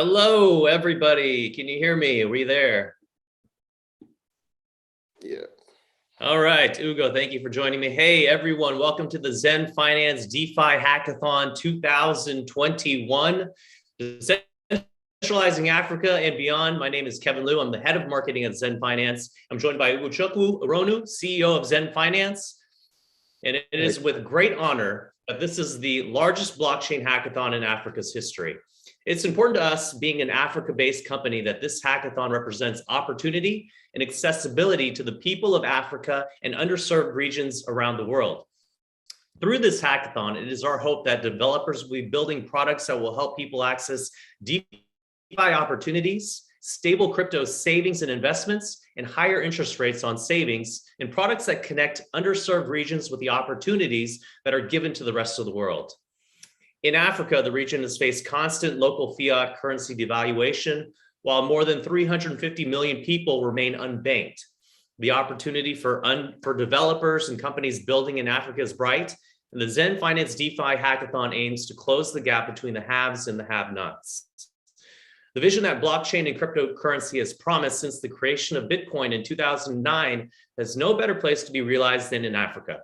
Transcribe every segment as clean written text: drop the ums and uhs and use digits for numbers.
Hello, everybody. Can you hear me? Are we there? Yeah. All right, Ugo, thank you for joining me. Hey, everyone, welcome to the Xend Finance DeFi Hackathon 2021. Decentralizing Africa and beyond. My name is Kevin Liu. I'm the head of marketing at Xend Finance. I'm joined by Ugochukwu Aronu, CEO of Xend Finance. And it is with great honor that this is the largest blockchain hackathon in Africa's history. It's important to us, being an Africa-based company, that this hackathon represents opportunity and accessibility to the people of Africa and underserved regions around the world. Through this hackathon, it is our hope that developers will be building products that will help people access DeFi opportunities, stable crypto savings and investments, and higher interest rates on savings, and products that connect underserved regions with the opportunities that are given to the rest of the world. In Africa, the region has faced constant local fiat currency devaluation, while more than 350 million people remain unbanked. The opportunity for developers and companies building in Africa is bright, and the Xend Finance DeFi Hackathon aims to close the gap between the haves and the have-nots. The vision that blockchain and cryptocurrency has promised since the creation of Bitcoin in 2009 has no better place to be realized than in Africa.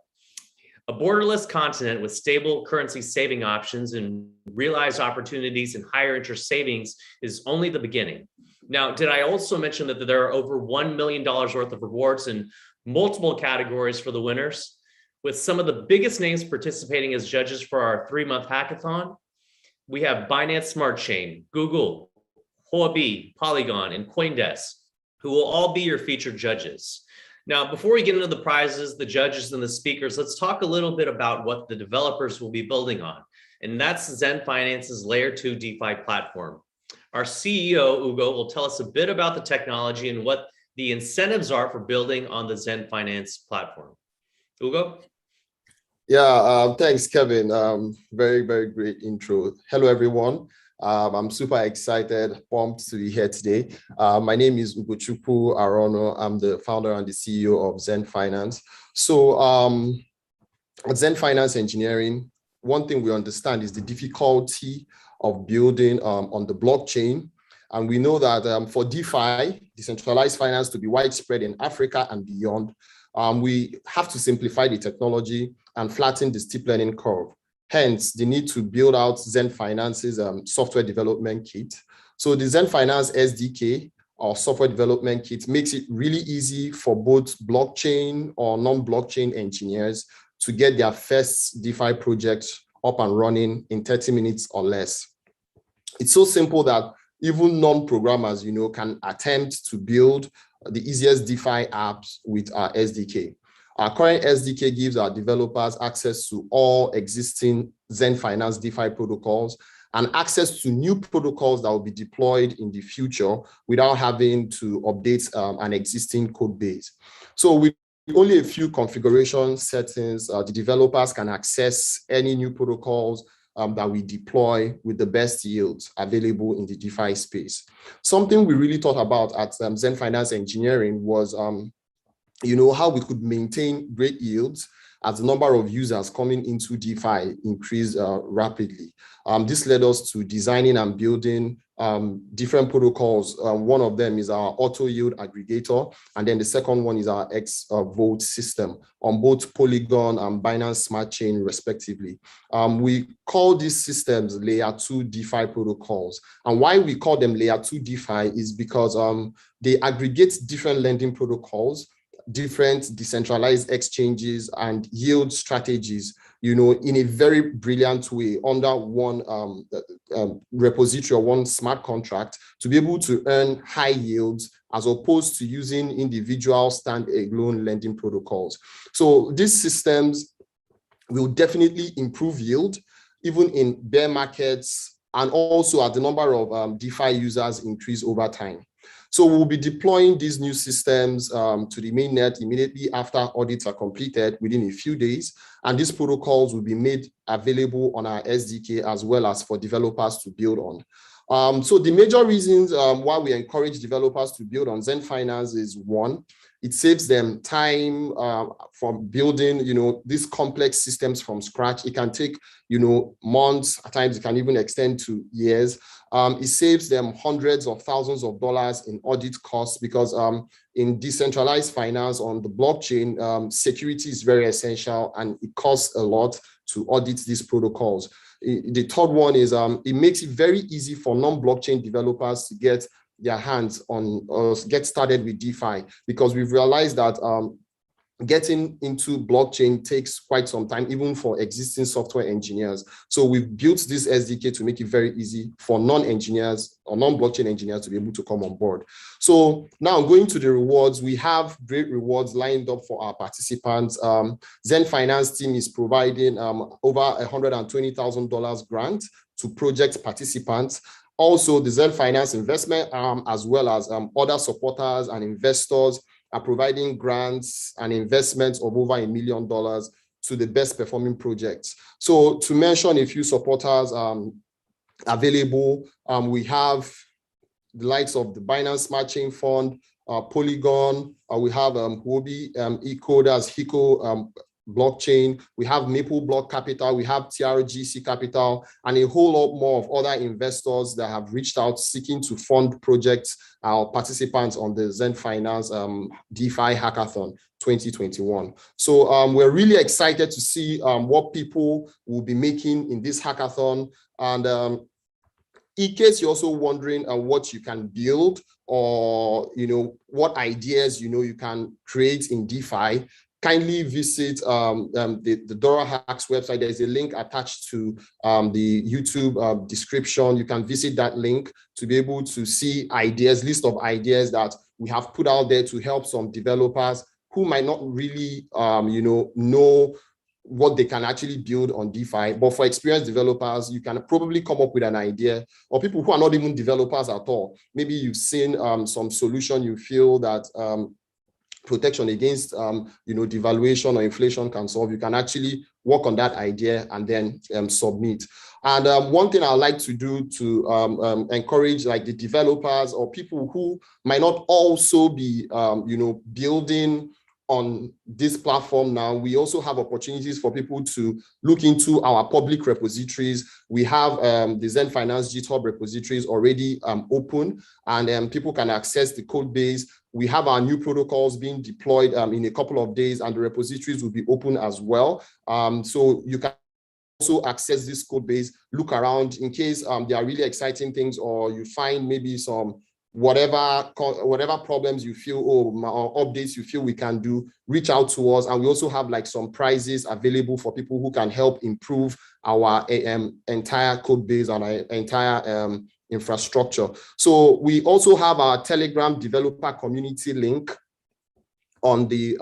A borderless continent with stable currency saving options and realized opportunities and higher interest savings is only the beginning. Now, did I also mention that there are over $1 million worth of rewards in multiple categories for the winners, with some of the biggest names participating as judges for our 3-month hackathon? We have Binance Smart Chain, Google, Huobi, Polygon, and CoinDesk, who will all be your featured judges. Now, before we get into the prizes, the judges, and the speakers, let's talk a little bit about what the developers will be building on. And that's Xend Finance's Layer 2 DeFi platform. Our CEO, Ugo, will tell us a bit about the technology and what the incentives are for building on the Xend Finance platform. Ugo? Yeah, thanks, Kevin. Very, very great intro. Hello, everyone. I'm super excited, pumped to be here today. My name is Ugochukwu Aronu. I'm the founder and the CEO of Xend Finance. So at Xend Finance Engineering, one thing we understand is the difficulty of building on the blockchain. And we know that for DeFi, decentralized finance, to be widespread in Africa and beyond, we have to simplify the technology and flatten the steep learning curve. Hence, the need to build out Xend Finance's software development kit. So the Xend Finance SDK, or software development kit, makes it really easy for both blockchain or non-blockchain engineers to get their first DeFi project up and running in 30 minutes or less. It's so simple that even non-programmers, can attempt to build the easiest DeFi apps with our SDK. Our current SDK gives our developers access to all existing Xend Finance DeFi protocols and access to new protocols that will be deployed in the future without having to update an existing code base. So with only a few configuration settings, the developers can access any new protocols that we deploy with the best yields available in the DeFi space. Something we really thought about at Xend Finance Engineering was how we could maintain great yields as the number of users coming into DeFi increased rapidly. This led us to designing and building different protocols. One of them is our auto yield aggregator, and then the second one is our X-Vote system on both Polygon and Binance Smart Chain, respectively. We call these systems Layer 2 DeFi protocols. And why we call them Layer 2 DeFi is because they aggregate different lending protocols, different decentralized exchanges and yield strategies, in a very brilliant way under one repository or one smart contract to be able to earn high yields as opposed to using individual standalone lending protocols. So these systems will definitely improve yield, even in bear markets, and also as the number of DeFi users increase over time. So we'll be deploying these new systems to the mainnet immediately after audits are completed within a few days. And these protocols will be made available on our SDK as well as for developers to build on. So the major reasons why we encourage developers to build on Xend Finance is, one, it saves them time from building, these complex systems from scratch. It can take, months, at times it can even extend to years. It saves them hundreds of thousands of dollars in audit costs because in decentralized finance on the blockchain, security is very essential and it costs a lot to audit these protocols. The third one is it makes it very easy for non-blockchain developers to get their hands on or get started with DeFi, because we've realized that getting into blockchain takes quite some time, even for existing software engineers. So we've built this SDK to make it very easy for non-engineers or non-blockchain engineers to be able to come on board. So now going to the rewards, we have great rewards lined up for our participants. Xend Finance team is providing over $120,000 grant to project participants. Also, the Xend Finance investment arm, as well as other supporters and investors, are providing grants and investments of over $1 million to the best performing projects. So to mention a few supporters available, we have the likes of the Binance Smart Chain Fund, Polygon, we have Huobi, eCoders, Hiko Blockchain, we have Maple Block Capital, we have TRGC Capital, and a whole lot more of other investors that have reached out seeking to fund projects, our participants on the Xend Finance DeFi Hackathon 2021. So we're really excited to see what people will be making in this hackathon. And in case you're also wondering what you can build or what ideas you can create in DeFi, kindly visit the Dora Hacks website. There's a link attached to the YouTube description. You can visit that link to be able to see ideas, list of ideas that we have put out there to help some developers who might not really know what they can actually build on DeFi. But for experienced developers, you can probably come up with an idea, or people who are not even developers at all. Maybe you've seen some solution you feel that protection against devaluation or inflation can solve. You can actually work on that idea and then submit. And one thing I like to do to encourage like the developers or people who might not also be building on this platform now, we also have opportunities for people to look into our public repositories. We have the Xend Finance GitHub repositories already open, and people can access the code base. We have our new protocols being deployed in a couple of days, and the repositories will be open as well. So you can also access this code base, look around in case there are really exciting things, or you find maybe some whatever problems you feel or updates you feel we can do, reach out to us. And we also have like some prizes available for people who can help improve our entire code base and our entire infrastructure. So we also have our Telegram developer community link on the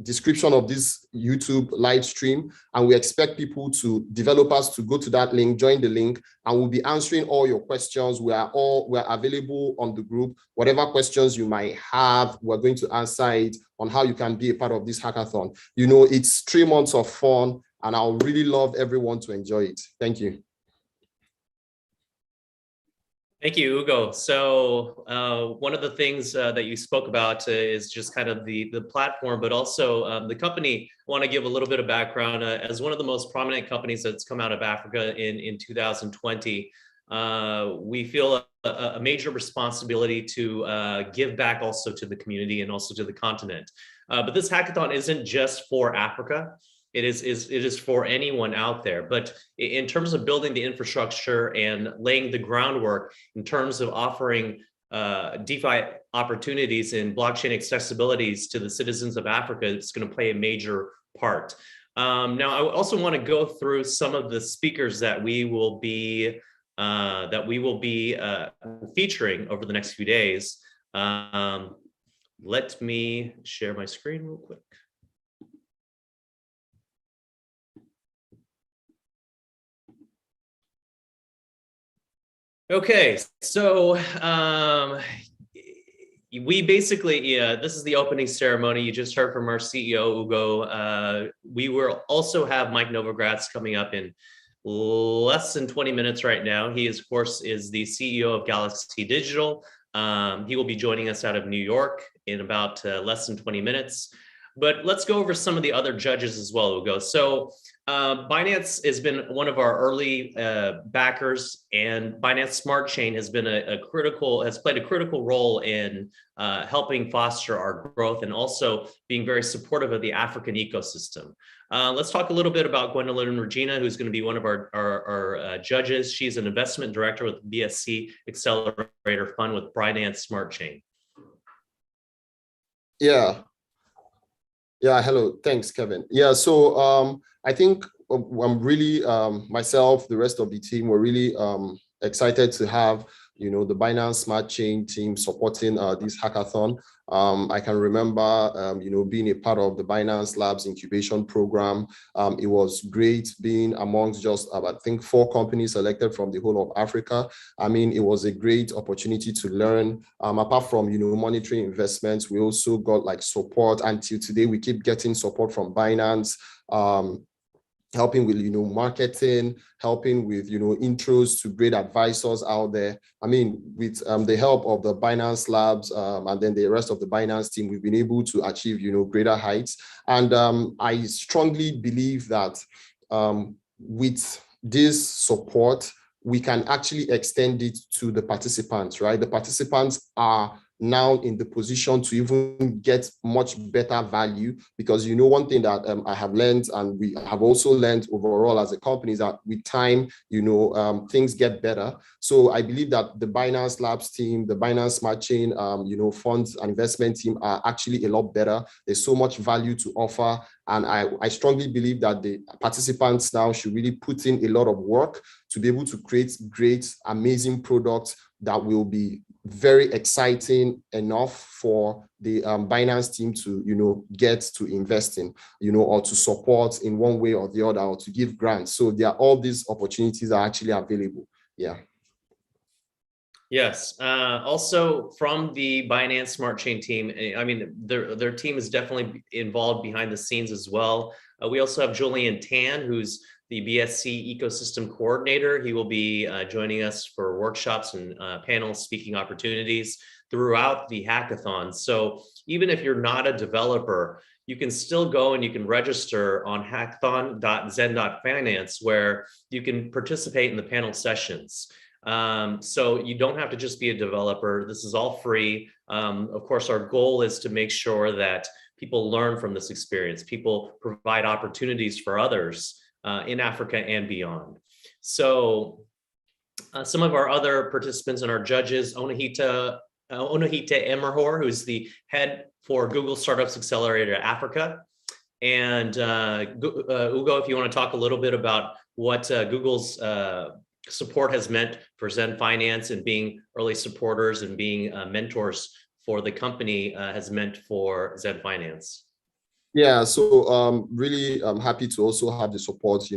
description of this YouTube live stream, and we expect developers to go to that link, join the link, and we'll be answering all your questions. We're available on the group. Whatever questions you might have, we're going to answer it on how you can be a part of this hackathon. It's 3 months of fun, and I'll really love everyone to enjoy it. Thank you. Thank you, Ugo. So one of the things that you spoke about is just kind of the platform, but also the company. I want to give a little bit of background. As one of the most prominent companies that's come out of Africa in 2020, we feel a major responsibility to give back also to the community and also to the continent. But this hackathon isn't just for Africa. It is for anyone out there. But in terms of building the infrastructure and laying the groundwork in terms of offering DeFi opportunities and blockchain accessibilities to the citizens of Africa, it's going to play a major part. Now, I also want to go through some of the speakers that we will be featuring over the next few days. Let me share my screen real quick. Okay, so we basically, this is the opening ceremony. You just heard from our CEO, Ugo. We will also have Mike Novogratz coming up in less than 20 minutes right now. He, of course, is the CEO of Galaxy Digital. He will be joining us out of New York in about less than 20 minutes. But let's go over some of the other judges as well, Ugo. So Binance has been one of our early backers, and Binance Smart Chain has been has played a critical role in helping foster our growth and also being very supportive of the African ecosystem. Let's talk a little bit about Gwendolyn Regina, who's going to be one of our judges. She's an investment director with BSC Accelerator Fund with Binance Smart Chain. Yeah, hello. Thanks, Kevin. Yeah, so I think I'm really, myself, the rest of the team, we're really excited to have, the Binance Smart Chain team supporting this hackathon. I can remember, being a part of the Binance Labs incubation program. It was great being amongst just, I think, 4 companies selected from the whole of Africa. I mean, it was a great opportunity to learn. Apart from, monitoring investments, we also got like support. Until today, we keep getting support from Binance. Helping with, marketing, helping with, intros to great advisors out there. I mean, with the help of the Binance Labs and then the rest of the Binance team, we've been able to achieve, greater heights. And I strongly believe that with this support, we can actually extend it to the participants, right? The participants are now in the position to even get much better value, because one thing that I have learned, and we have also learned overall as a company, is that with time, things get better. So I believe that the Binance Labs team, the Binance Smart Chain, funds and investment team are actually a lot better. There's so much value to offer. And I strongly believe that the participants now should really put in a lot of work to be able to create great, amazing products that will be very exciting enough for the Binance team to, get to invest in, or to support in one way or the other, or to give grants. So there are all these opportunities are actually available. Yeah. Yes. Also from the Binance Smart Chain team, I mean, their team is definitely involved behind the scenes as well. We also have Julian Tan, who's the BSC ecosystem coordinator. He will be joining us for workshops and panel speaking opportunities throughout the hackathon. So even if you're not a developer, you can still go and you can register on hackathon.xend.finance, where you can participate in the panel sessions. So you don't have to just be a developer. This is all free. Of course, our goal is to make sure that people learn from this experience. People provide opportunities for others in Africa and beyond. So some of our other participants and our judges, Onahita Emerhor, who's the head for Google Startups Accelerator Africa. And Ugo, if you want to talk a little bit about what Google's support has meant for Xend Finance, and being early supporters and being mentors for the company has meant for Xend Finance. Yeah, so really happy to also have the support,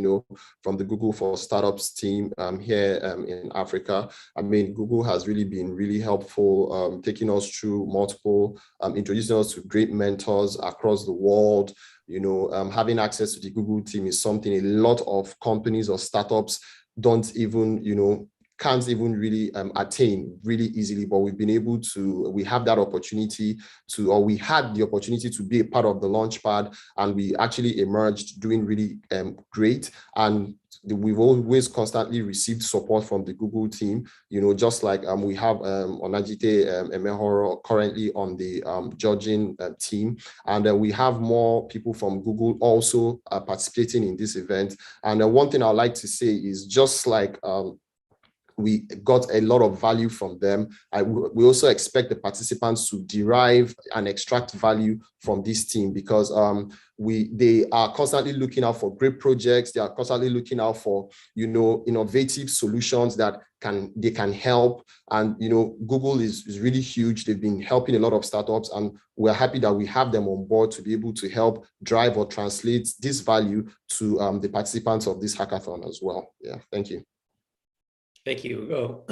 from the Google for Startups team here in Africa. I mean, Google has really been really helpful, taking us through multiple, introducing us to great mentors across the world. Having access to the Google team is something a lot of companies or startups don't even, can't even really attain really easily, but we've been able to, we have that opportunity to, or we had the opportunity to be a part of the launchpad, and we actually emerged doing really great. And we've always constantly received support from the Google team, just like we have Onajite Emehoro currently on the judging team. And we have more people from Google also participating in this event. And one thing I'd like to say is, just like we got a lot of value from them, we also expect the participants to derive and extract value from this team, because they are constantly looking out for great projects. They are constantly looking out for, innovative solutions that they can help. And, Google is really huge. They've been helping a lot of startups, and we're happy that we have them on board to be able to help drive or translate this value to the participants of this hackathon as well. Yeah, thank you. Thank you, Ugo.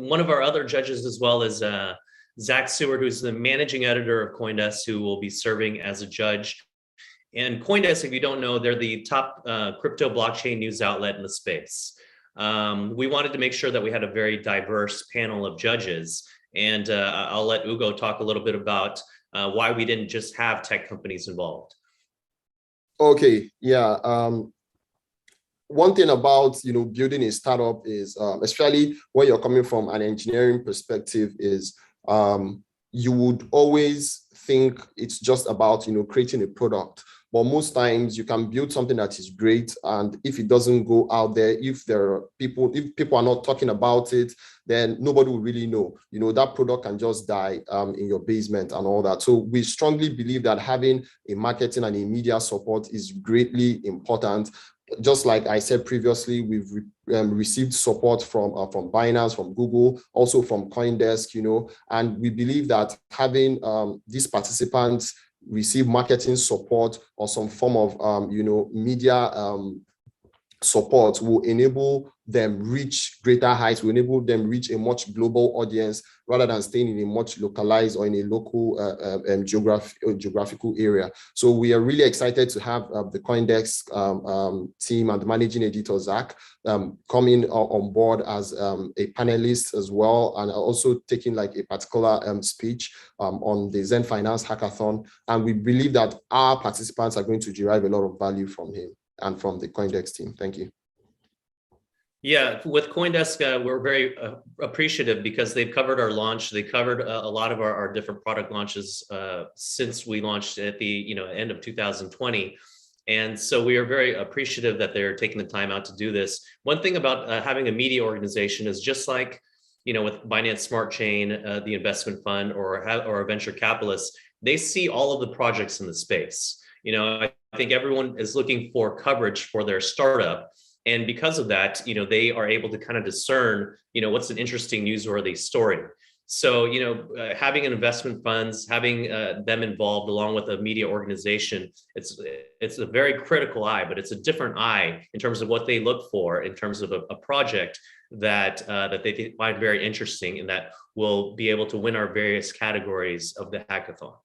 One of our other judges as well is Zach Seward, who's the managing editor of CoinDesk, who will be serving as a judge. And CoinDesk, if you don't know, they're the top crypto blockchain news outlet in the space. We wanted to make sure that we had a very diverse panel of judges. And I'll let Ugo talk a little bit about why we didn't just have tech companies involved. Okay, yeah. One thing about building a startup is, especially when you're coming from an engineering perspective, is you would always think it's just about creating a product. But most times you can build something that is great, and if it doesn't go out there, if people are not talking about it, then nobody will really know. That product can just die in your basement and all that. So we strongly believe that having a marketing and a media support is greatly important. Just like I said previously, we've received support from Binance, from Google, also from CoinDesk, and we believe that having these participants receive marketing support or some form of media support will enable them reach greater heights, will enable them reach a much global audience rather than staying in a much localized or in a local geographical area. So we are really excited to have the CoinDesk team and the managing editor, Zach, coming on board as a panelist as well, and also taking like a particular speech on the Xend Finance Hackathon. And we believe that our participants are going to derive a lot of value from him and from the CoinDesk team. Thank you. Yeah, with CoinDesk, we're very appreciative because they've covered our launch. They covered a lot of our different product launches since we launched at the end of 2020. And so we are very appreciative that they're taking the time out to do this. One thing about having a media organization is just like, with Binance Smart Chain, the investment fund, or a venture capitalist, they see all of the projects in the space. I think everyone is looking for coverage for their startup. And because of that, they are able to kind of discern, what's an interesting newsworthy story. So, having an investment funds, having them involved along with a media organization, it's a very critical eye, but it's a different eye in terms of what they look for in terms of a project that they find very interesting and that will be able to win our various categories of the hackathon.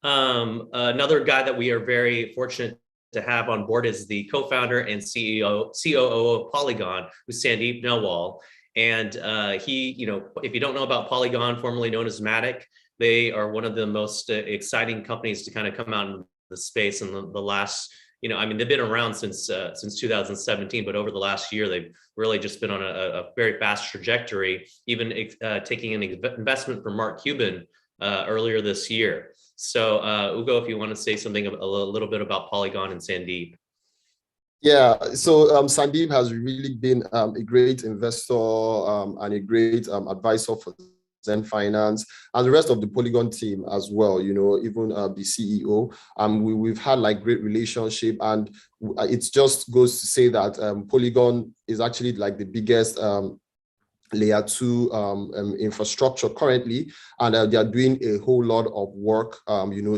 Another guy that we are very fortunate to have on board is the co-founder and COO of Polygon, who's Sandeep Nawal. And he, if you don't know about Polygon, formerly known as Matic, they are one of the most exciting companies to kind of come out in the space in the last, they've been around since 2017, but over the last year, they've really just been on a very fast trajectory, even taking an investment from Mark Cuban earlier this year. So Ugo, if you want to say something a little bit about Polygon and Sandeep. Yeah, so Sandeep has really been a great investor and a great advisor for Xend Finance and the rest of the Polygon team as well, even the CEO. We've had like great relationship, and it just goes to say that Polygon is actually like the biggest layer 2 infrastructure currently, and they are doing a whole lot of work,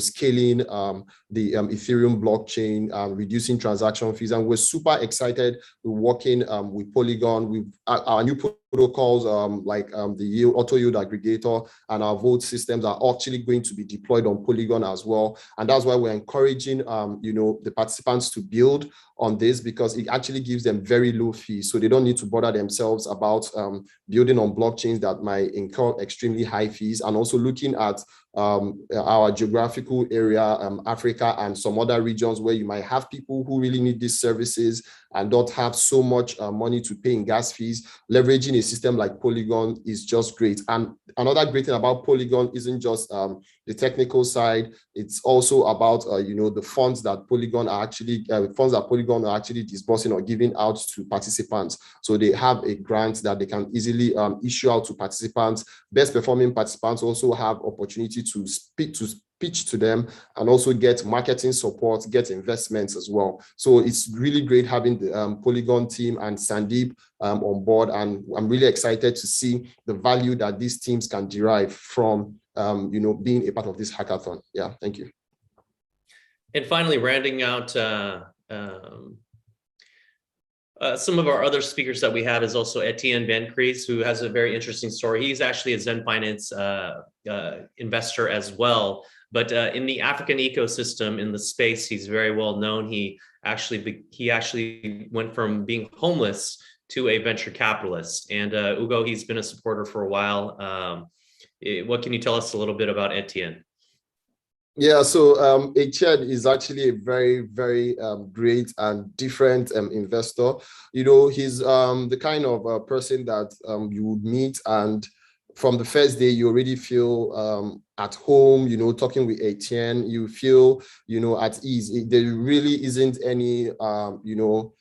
scaling the Ethereum blockchain, reducing transaction fees, and we're super excited. We're working with Polygon with our new protocols like the auto yield aggregator and our vote systems are actually going to be deployed on Polygon as well, and that's why we're encouraging the participants to build on this, because it actually gives them very low fees, so they don't need to bother themselves about building on blockchains that might incur extremely high fees. And also looking at our geographical area, Africa and some other regions where you might have people who really need these services and don't have so much money to pay in gas fees. Leveraging a system like Polygon is just great. And another great thing about Polygon isn't just the technical side, it's also about the funds that Polygon are actually disbursing or giving out to participants. So they have a grant that they can easily issue out to participants. Best performing participants also have opportunity to pitch to them and also get marketing support, get investments as well. So it's really great having the Polygon team and Sandeep on board, and I'm really excited to see the value that these teams can derive from being a part of this hackathon. Yeah, thank you. And finally, rounding out Some of our other speakers that we have is also Etienne Bencrease, who has a very interesting story. He's actually a Xend Finance investor as well. But in the African ecosystem, in the space, he's very well known. He actually went from being homeless to a venture capitalist. And Ugo, he's been a supporter for a while. What can you tell us a little bit about Etienne? Yeah, so Xend is actually a very, very great and different investor. You know, he's the kind of person that you would meet, and from the first day, you already feel at home, you know, talking with Etienne, you feel, you know, at ease. There really isn't any, you know,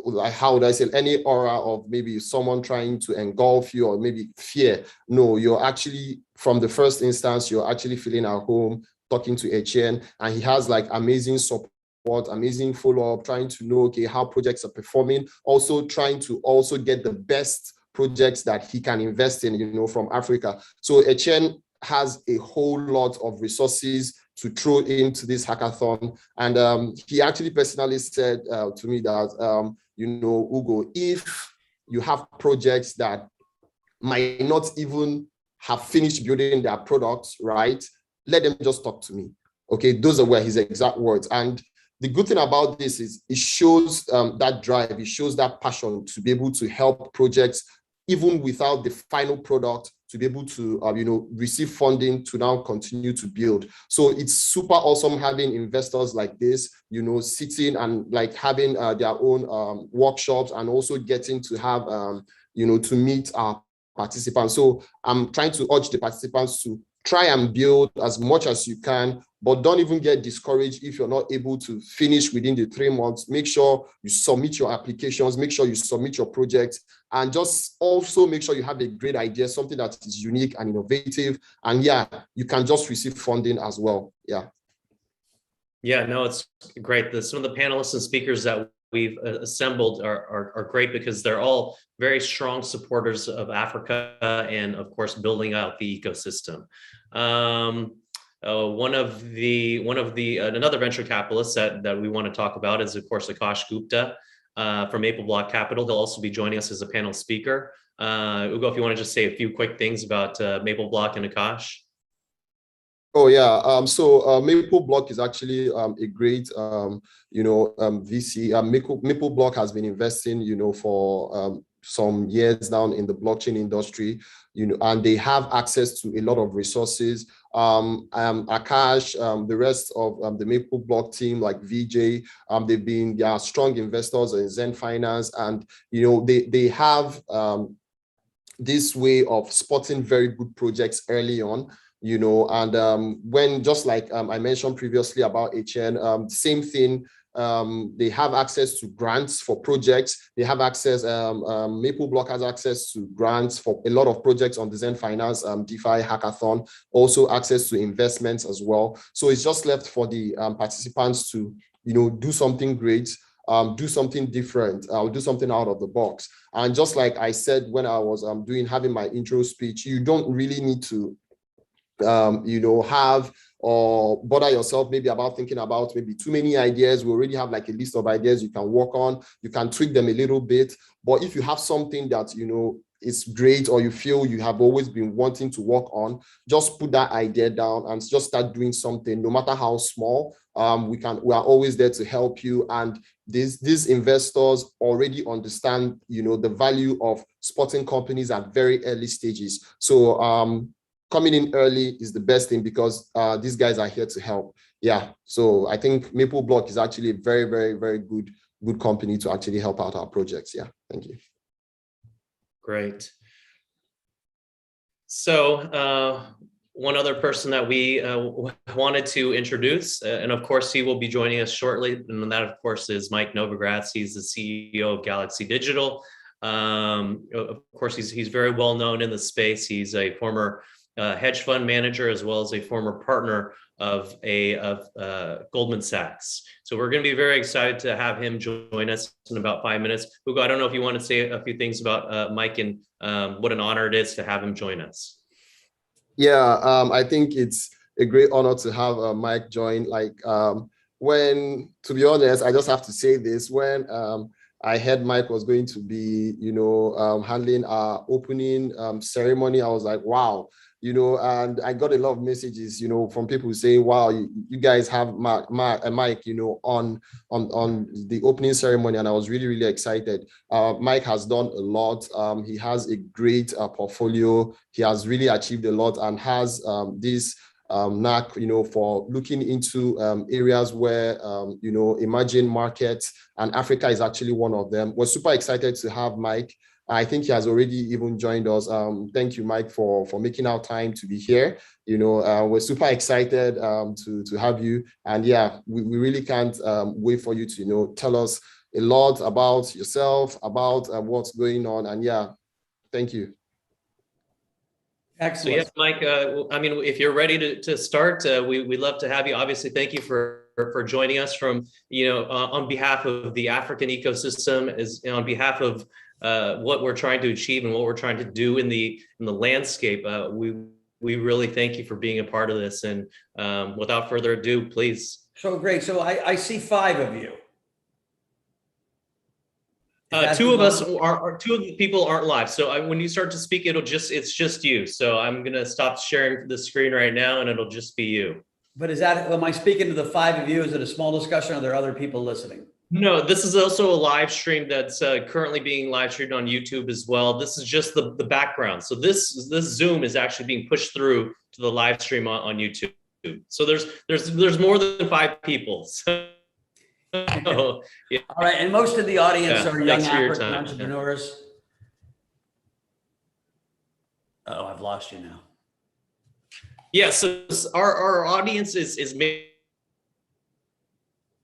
like, how would I say, any aura of maybe someone trying to engulf you or maybe fear. No, you're actually, from the first instance, you're actually feeling at home talking to Etienne, and he has like amazing support, amazing follow-up, trying to know, okay, how projects are performing, also trying to also get the best projects that he can invest in, you know, from Africa. So Etienne has a whole lot of resources to throw into this hackathon. And he actually personally said to me that, you know, Ugo, if you have projects that might not even have finished building their products, right, let them just talk to me. Okay, those were his exact words. And the good thing about this is it shows that drive, it shows that passion to be able to help projects even without the final product, to be able to you know, receive funding to now continue to build. So it's super awesome having investors like this, you know, sitting and like having their own workshops, and also getting to have you know, to meet our participants. So I'm trying to urge the participants to try and build as much as you can, but don't even get discouraged if you're not able to finish within the 3 months. Make sure you submit your applications, make sure you submit your projects, and just also make sure you have a great idea, something that is unique and innovative. And yeah, you can just receive funding as well. Yeah. Yeah, no, it's great. Some of the panelists and speakers that we've assembled are great, because they're all very strong supporters of Africa and, of course, building out the ecosystem. Another venture capitalist that we want to talk about is, of course, Akash Gupta from Maple Block Capital. He'll also be joining us as a panel speaker. Ugo, if you want to just say a few quick things about Maple Block and Akash. Oh yeah, so Maple Block is actually a great, you know, VC. Maple Block has been investing, you know, for some years now in the blockchain industry, you know, and they have access to a lot of resources. Akash, the rest of the Maple Block team, like VJ, they are strong investors in Xend Finance, and you know, they have this way of spotting very good projects early on. You know, and when, just like I mentioned previously about HN, same thing, they have access to grants for projects. They have access, Maple Block has access to grants for a lot of projects on the Xend Finance DeFi Hackathon, also access to investments as well. So it's just left for the participants to, you know, do something great, do something different, do something out of the box. And just like I said when I was having my intro speech, you don't really need to you know, have or bother yourself maybe about thinking about maybe too many ideas. We already have like a list of ideas you can work on. You can tweak them a little bit. But if you have something that, you know, is great, or you feel you have always been wanting to work on, just put that idea down and just start doing something, no matter how small. We are always there to help you. And these investors already understand, you know, the value of spotting companies at very early stages. So coming in early is the best thing, because these guys are here to help. Yeah, so I think Maple Block is actually a very, very, very good company to actually help out our projects. Yeah, thank you. Great. So one other person that we wanted to introduce, and of course he will be joining us shortly, and that of course is Mike Novogratz. He's the CEO of Galaxy Digital. Of course, he's very well known in the space. He's a former hedge fund manager, as well as a former partner of Goldman Sachs. So we're going to be very excited to have him join us in about 5 minutes. Ugo, I don't know if you want to say a few things about Mike and what an honor it is to have him join us. Yeah, I think it's a great honor to have Mike join. Like when, to be honest, I just have to say this, when I heard Mike was going to be, handling our opening ceremony. I was like, wow, and I got a lot of messages, from people saying, wow, you guys have Mike, on the opening ceremony. And I was really, really excited. Mike has done a lot. He has a great portfolio. He has really achieved a lot and has this knack, for looking into areas where, emerging markets, and Africa is actually one of them. We're super excited to have Mike. I think he has already even joined us. Thank you, Mike, for making our time to be here. We're super excited to have you. And yeah, we really can't wait for you to, tell us a lot about yourself, about what's going on. And yeah, thank you. Excellent. So yes, Mike, if you're ready to start, we'd love to have you. Obviously, thank you for joining us from, on behalf of the African ecosystem, on behalf of what we're trying to achieve and what we're trying to do in the landscape. We really thank you for being a part of this. And without further ado, please. So great. So I see 5 of you. Two of the people aren't live. So when you start to speak, it's just you. So I'm going to stop sharing the screen right now and it'll just be you. But am I speaking to the 5 of you? Is it a small discussion? Or are there other people listening? No, this is also a live stream that's currently being live streamed on YouTube as well. This is just the background. So this Zoom is actually being pushed through to the live stream on YouTube. So there's more than 5 people. So, yeah. All right, and most of the audience are young African entrepreneurs. Oh, I've lost you now. Yeah, so our audience is mainly.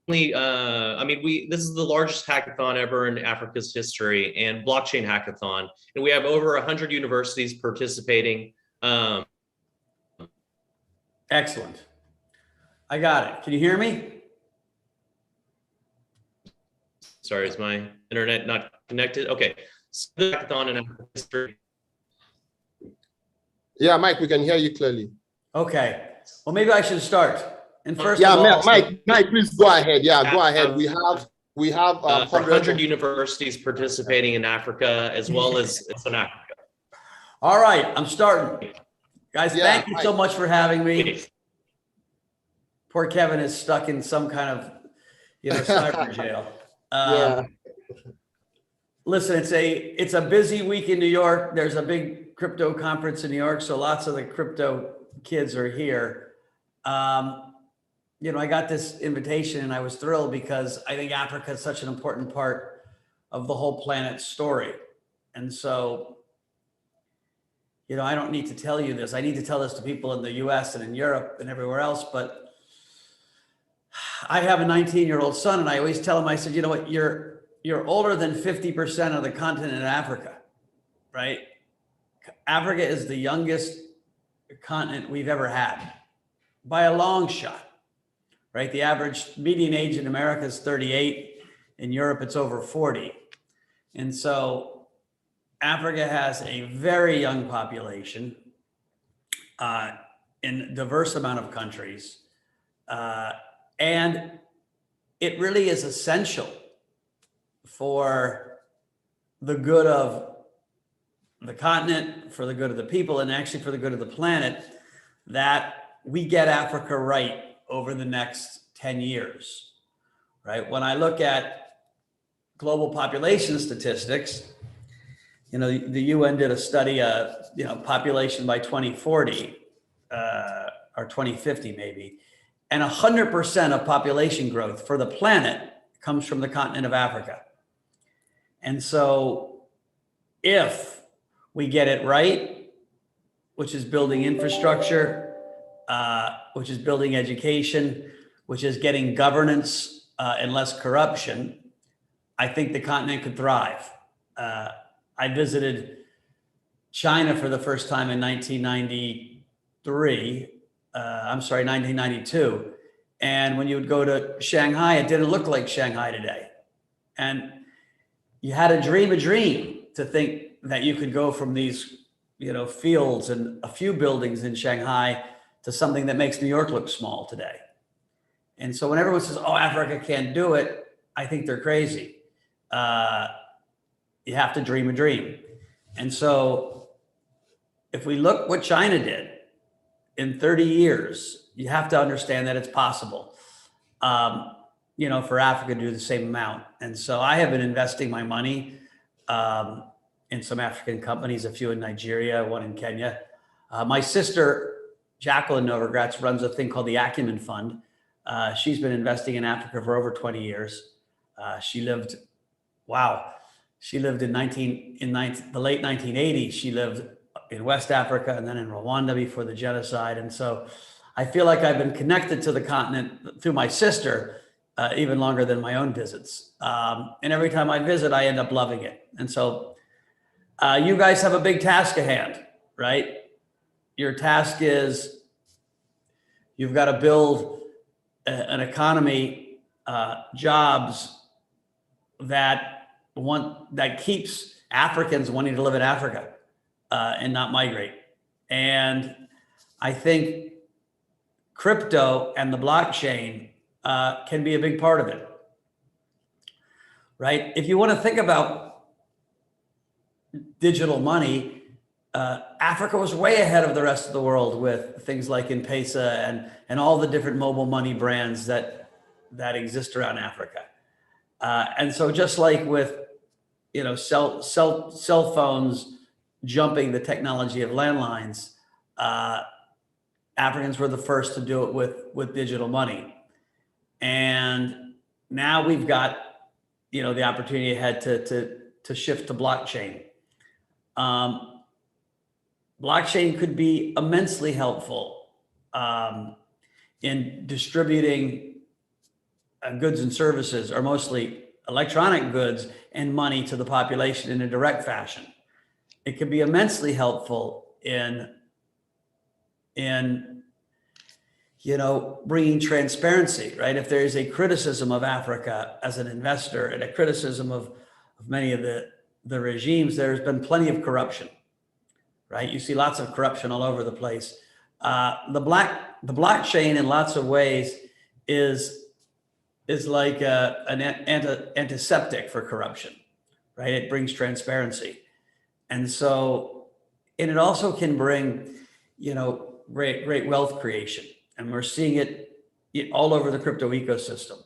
This is the largest hackathon ever in Africa's history, and blockchain hackathon, and we have over 100 universities participating. Excellent. I got it. Can you hear me? Sorry, is my internet not connected? Okay. So the hackathon in Africa's history. Yeah, Mike, we can hear you clearly. Okay. Well, maybe I should start. And first, Mike, please go ahead. Yeah, go ahead. We have 100 universities participating in Africa as well as in Africa. All right, I'm starting. Guys, thank you so much for having me. Poor Kevin is stuck in some kind of, cyber jail. Listen, it's a busy week in New York. There's a big crypto conference in New York, so lots of the crypto kids are here. I got this invitation and I was thrilled because I think Africa is such an important part of the whole planet's story. And so, I don't need to tell you this. I need to tell this to people in the US and in Europe and everywhere else, but I have a 19-year-old son and I always tell him, I said, you know what, you're older than 50% of the continent of Africa, right? Africa is the youngest continent we've ever had by a long shot, right? The average median age in America is 38. In Europe, it's over 40. And so Africa has a very young population in a diverse amount of countries. And it really is essential for the good of the continent, for the good of the people, and actually for the good of the planet, that we get Africa right over the next 10 years, right? When I look at global population statistics, the UN did a study, population by 2040 or 2050 maybe, and 100% of population growth for the planet comes from the continent of Africa. And so if we get it right, which is building infrastructure, which is building education, which is getting governance and less corruption, I think the continent could thrive. I visited China for the first time in 1992. And when you would go to Shanghai, it didn't look like Shanghai today. And you had to dream a dream to think that you could go from these, fields and a few buildings in Shanghai to something that makes New York look small today. And so when everyone says, oh, Africa can't do it, I think they're crazy. you have to dream a dream. And so if we look what China did in 30 years, you have to understand that it's possible, for Africa to do the same amount. And so I have been investing my money in some African companies, a few in Nigeria, one in Kenya. My sister, Jacqueline Novogratz, runs a thing called the Acumen Fund. She's been investing in Africa for over 20 years. She lived in the late 1980s. She lived in West Africa and then in Rwanda before the genocide. And so I feel like I've been connected to the continent through my sister even longer than my own visits. And every time I visit, I end up loving it. And so you guys have a big task at hand, right? Your task is you've got to build an economy, jobs that keeps Africans wanting to live in Africa and not migrate. And I think crypto and the blockchain can be a big part of it, right? If you want to think about digital money, Africa was way ahead of the rest of the world with things like M-Pesa and all the different mobile money brands that exist around Africa. And so just like with, cell phones jumping the technology of landlines, Africans were the first to do it with digital money. And now we've got, the opportunity ahead to shift to blockchain. Blockchain could be immensely helpful in distributing goods and services, or mostly electronic goods and money, to the population in a direct fashion. It can be immensely helpful in bringing transparency, right? If there is a criticism of Africa as an investor and a criticism of many of the regimes, there's been plenty of corruption, right? You see lots of corruption all over the place. The blockchain in lots of ways is like an antiseptic for corruption, right? It brings transparency. And it also can bring, great wealth creation. And we're seeing it all over the crypto ecosystem.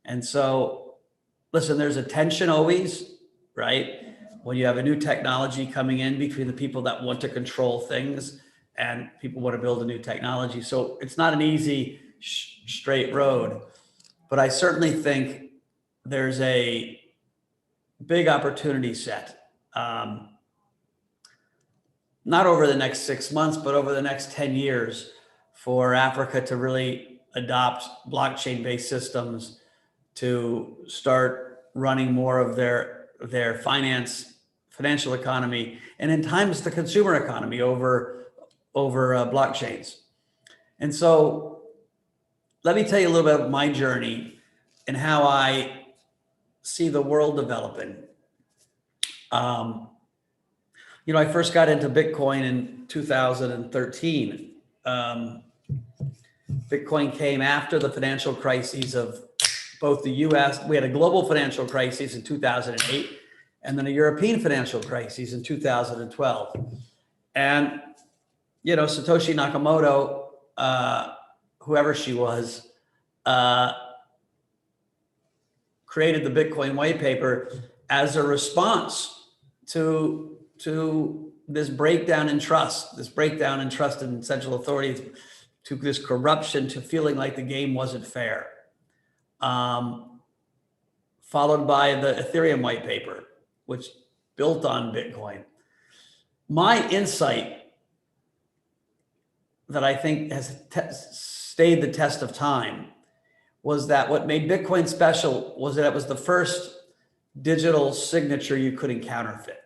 And so, listen, there's a tension always, right? When you have a new technology coming in between the people that want to control things and people want to build a new technology. So it's not an easy, straight road. But I certainly think there's a big opportunity set, not over the next 6 months, but over the next 10 years for Africa to really adopt blockchain-based systems, to start running more of their financial economy, and in times the consumer economy over blockchains. And so let me tell you a little bit of my journey and how I see the world developing. I first got into Bitcoin in 2013. Bitcoin came after the financial crises of both the US. We had a global financial crisis in 2008, and then a European financial crisis in 2012. And, Satoshi Nakamoto, whoever she was, created the Bitcoin white paper as a response to this breakdown in trust in central authorities, to this corruption, to feeling like the game wasn't fair. Followed by the Ethereum white paper, which built on Bitcoin. My insight that I think has stayed the test of time was that what made Bitcoin special was that it was the first digital signature you couldn't counterfeit.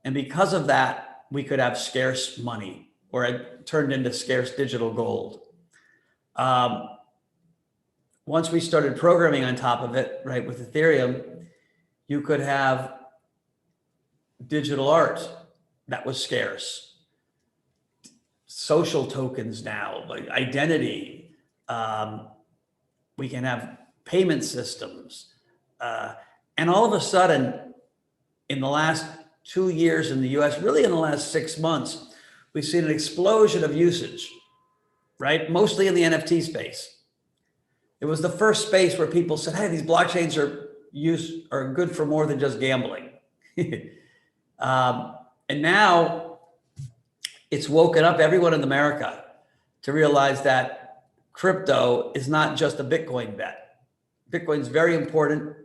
And because of that, we could have scarce money, or it turned into scarce digital gold. Once we started programming on top of it, right, with Ethereum, you could have digital art that was scarce. Social tokens now, like identity. We can have payment systems. And all of a sudden, in the last 2 years in the US, really in the last 6 months, we've seen an explosion of usage, right? Mostly in the NFT space. It was the first space where people said, hey, these blockchains are good for more than just gambling. And now it's woken up everyone in America to realize that crypto is not just a Bitcoin bet. Bitcoin's very important.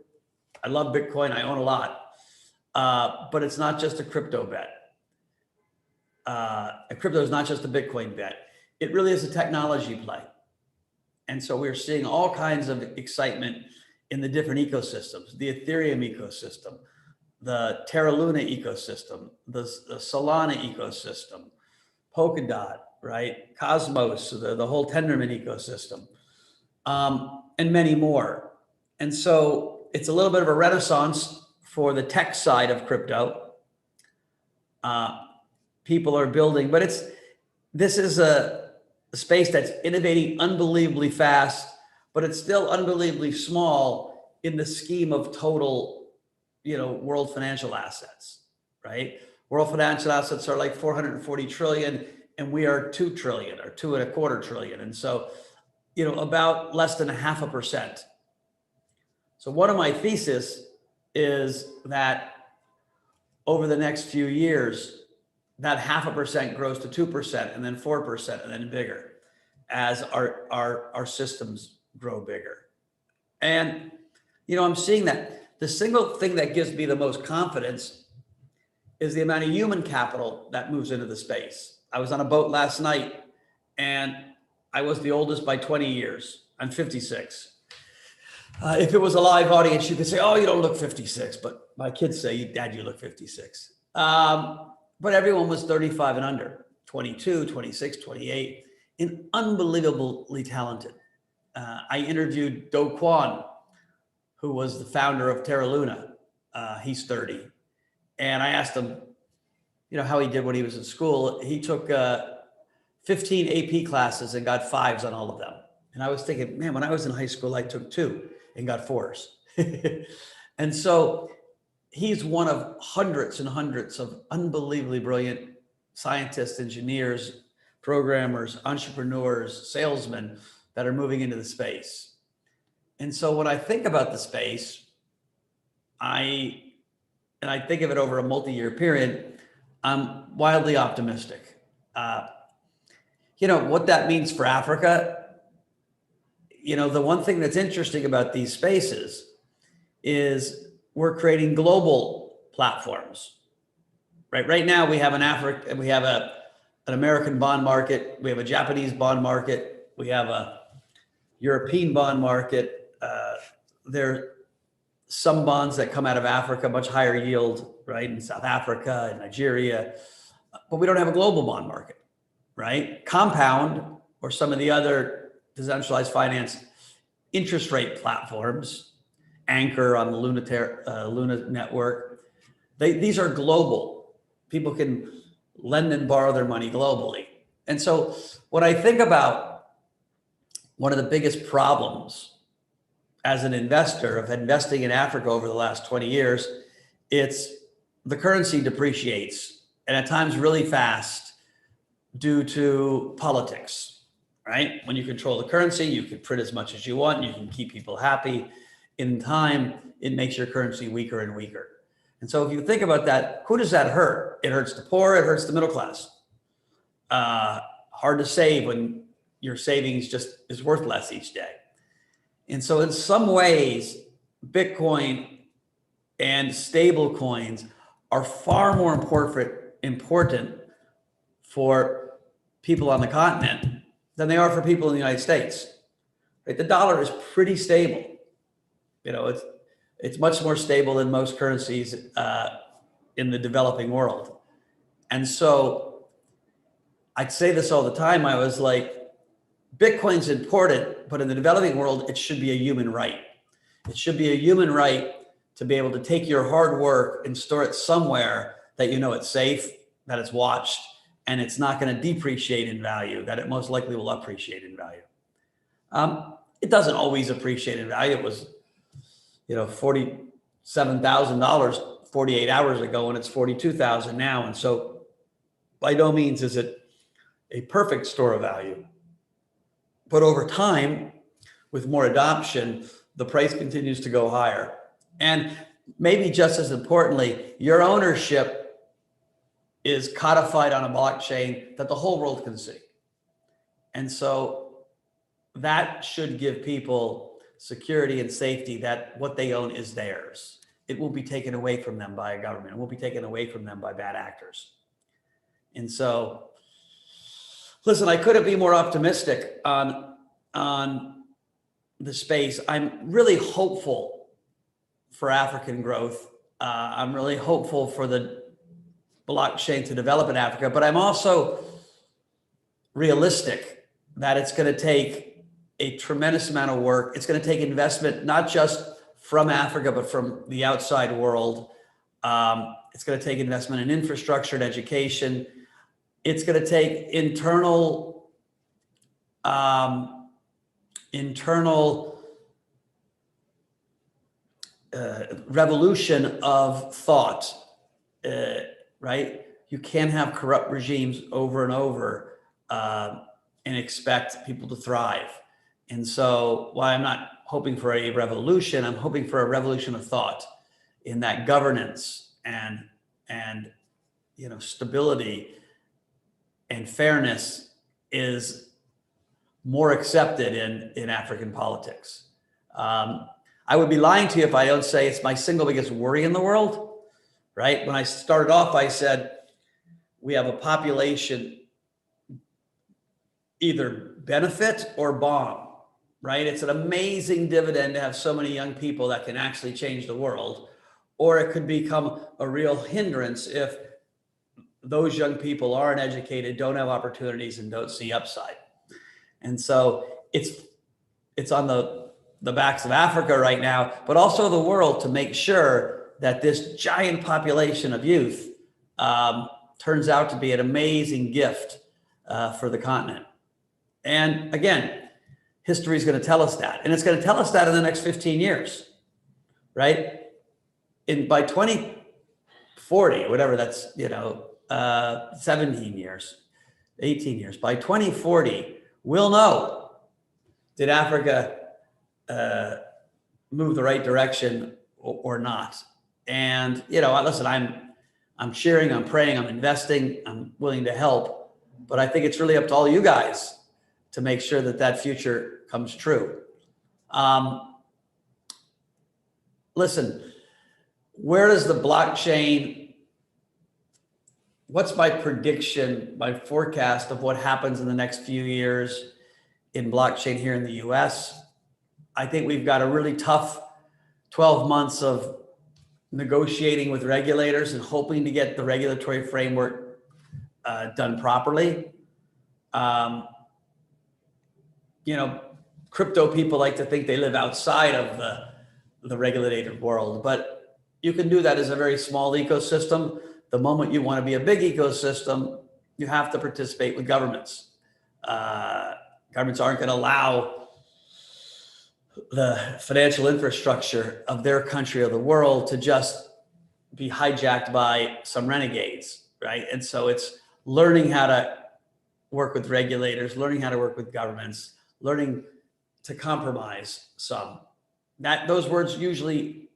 I love Bitcoin. I own a lot. But it's not just a crypto bet. Crypto is not just a Bitcoin bet. It really is a technology play. And so we're seeing all kinds of excitement in the different ecosystems, the Ethereum ecosystem, the Terra Luna ecosystem, the Solana ecosystem, Polkadot, right? Cosmos, the whole Tendermint ecosystem, and many more. And so it's a little bit of a renaissance for the tech side of crypto. People are building, but this is a space that's innovating unbelievably fast, but it's still unbelievably small in the scheme of total, world financial assets, right? World financial assets are like 440 trillion, and we are 2 trillion or 2.25 trillion. And so, about less than 0.5%. So one of my thesis is that over the next few years, that 0.5% grows to 2% and then 4% and then bigger as our systems grow bigger. And, I'm seeing that. The single thing that gives me the most confidence is the amount of human capital that moves into the space. I was on a boat last night and I was the oldest by 20 years. I'm 56. If it was a live audience, you could say, oh, you don't look 56, but my kids say, Dad, you look 56. But everyone was 35 and under, 22, 26, 28, and unbelievably talented. I interviewed Do Kwon, who was the founder of Terra Luna. He's 30. And I asked him, how he did when he was in school. He took 15 AP classes and got 5s on all of them. And I was thinking, man, when I was in high school, I took 2 and got 4s. And so he's one of hundreds and hundreds of unbelievably brilliant scientists, engineers, programmers, entrepreneurs, salesmen that are moving into the space. And so when I think about the space, I think of it over a multi-year period, I'm wildly optimistic. What that means for Africa, the one thing that's interesting about these spaces is we're creating global platforms, right? Right now we have an American bond market, we have a Japanese bond market, we have a European bond market. There are some bonds that come out of Africa, much higher yield, right? In South Africa and Nigeria, but we don't have a global bond market, right? Compound or some of the other decentralized finance interest rate platforms, Anchor on the Luna network, these are global. People can lend and borrow their money globally. And so when I think about one of the biggest problems as an investor of investing in Africa over the last 20 years, it's the currency depreciates, and at times really fast due to politics, right? When you control the currency, you can print as much as you want, you can keep people happy. In time, it makes your currency weaker and weaker. And so if you think about that, who does that hurt? It hurts the poor, it hurts the middle class. Hard to save when your savings just is worth less each day. And so in some ways, Bitcoin and stable coins are far more important for people on the continent than they are for people in the United States. Right? The dollar is pretty stable. It's much more stable than most currencies in the developing world. And so I'd say this all the time. I was like, Bitcoin's important, but in the developing world, it should be a human right. It should be a human right to be able to take your hard work and store it somewhere that it's safe, that it's watched, and it's not going to depreciate in value, that it most likely will appreciate in value. It doesn't always appreciate in value. It was, 40 $7,000 48 hours ago, and it's 42,000 now. And so by no means is it a perfect store of value. But over time, with more adoption, the price continues to go higher. And maybe just as importantly, your ownership is codified on a blockchain that the whole world can see. And so that should give people security and safety that what they own is theirs. It won't be taken away from them by a government. It won't be taken away from them by bad actors. And so, listen, I couldn't be more optimistic on the space. I'm really hopeful for African growth. I'm really hopeful for the blockchain to develop in Africa, but I'm also realistic that it's going to take a tremendous amount of work. It's going to take investment, not just from Africa, but from the outside world. It's going to take investment in infrastructure and education. It's going to take internal revolution of thought, right? You can't have corrupt regimes over and over and expect people to thrive. And so while I'm not hoping for a revolution, I'm hoping for a revolution of thought in that governance and stability and fairness is more accepted in African politics. I would be lying to you if I don't say it's my single biggest worry in the world, right? When I started off, I said, we have a population either benefit or bomb, right? It's an amazing dividend to have so many young people that can actually change the world, or it could become a real hindrance if those young people aren't educated, don't have opportunities, and don't see upside. And so it's on the backs of Africa right now, but also the world, to make sure that this giant population of youth turns out to be an amazing gift for the continent. And again, history is going to tell us that. And it's going to tell us that in the next 15 years, right? By 2040, whatever that's, 17 years, 18 years, by 2040, we'll know, did Africa move the right direction or not? And, listen, I'm cheering, I'm praying, I'm investing, I'm willing to help, but I think it's really up to all you guys to make sure that that future comes true. Listen, where does the blockchain, what's my prediction, my forecast of what happens in the next few years in blockchain here in the US? I think we've got a really tough 12 months of negotiating with regulators and hoping to get the regulatory framework done properly. Crypto people like to think they live outside of the regulated world, but you can do that as a very small ecosystem. The moment you want to be a big ecosystem, you have to participate with governments. Governments aren't going to allow the financial infrastructure of their country or the world to just be hijacked by some renegades, right? And so it's learning how to work with regulators, learning how to work with governments, learning to compromise some. Those words usually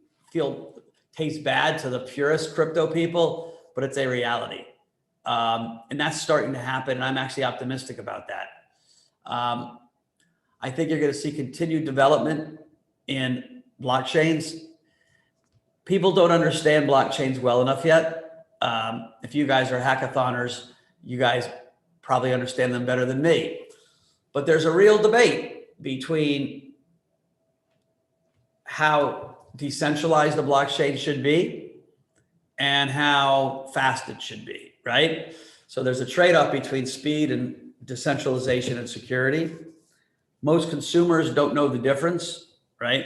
taste bad to the purest crypto people, but it's a reality. And that's starting to happen, and I'm actually optimistic about that. I think you're going to see continued development in blockchains. People don't understand blockchains well enough yet. If you guys are hackathoners, you guys probably understand them better than me. But there's a real debate between how decentralized a blockchain should be and how fast it should be, right? So there's a trade-off between speed and decentralization and security. Most consumers don't know the difference, right?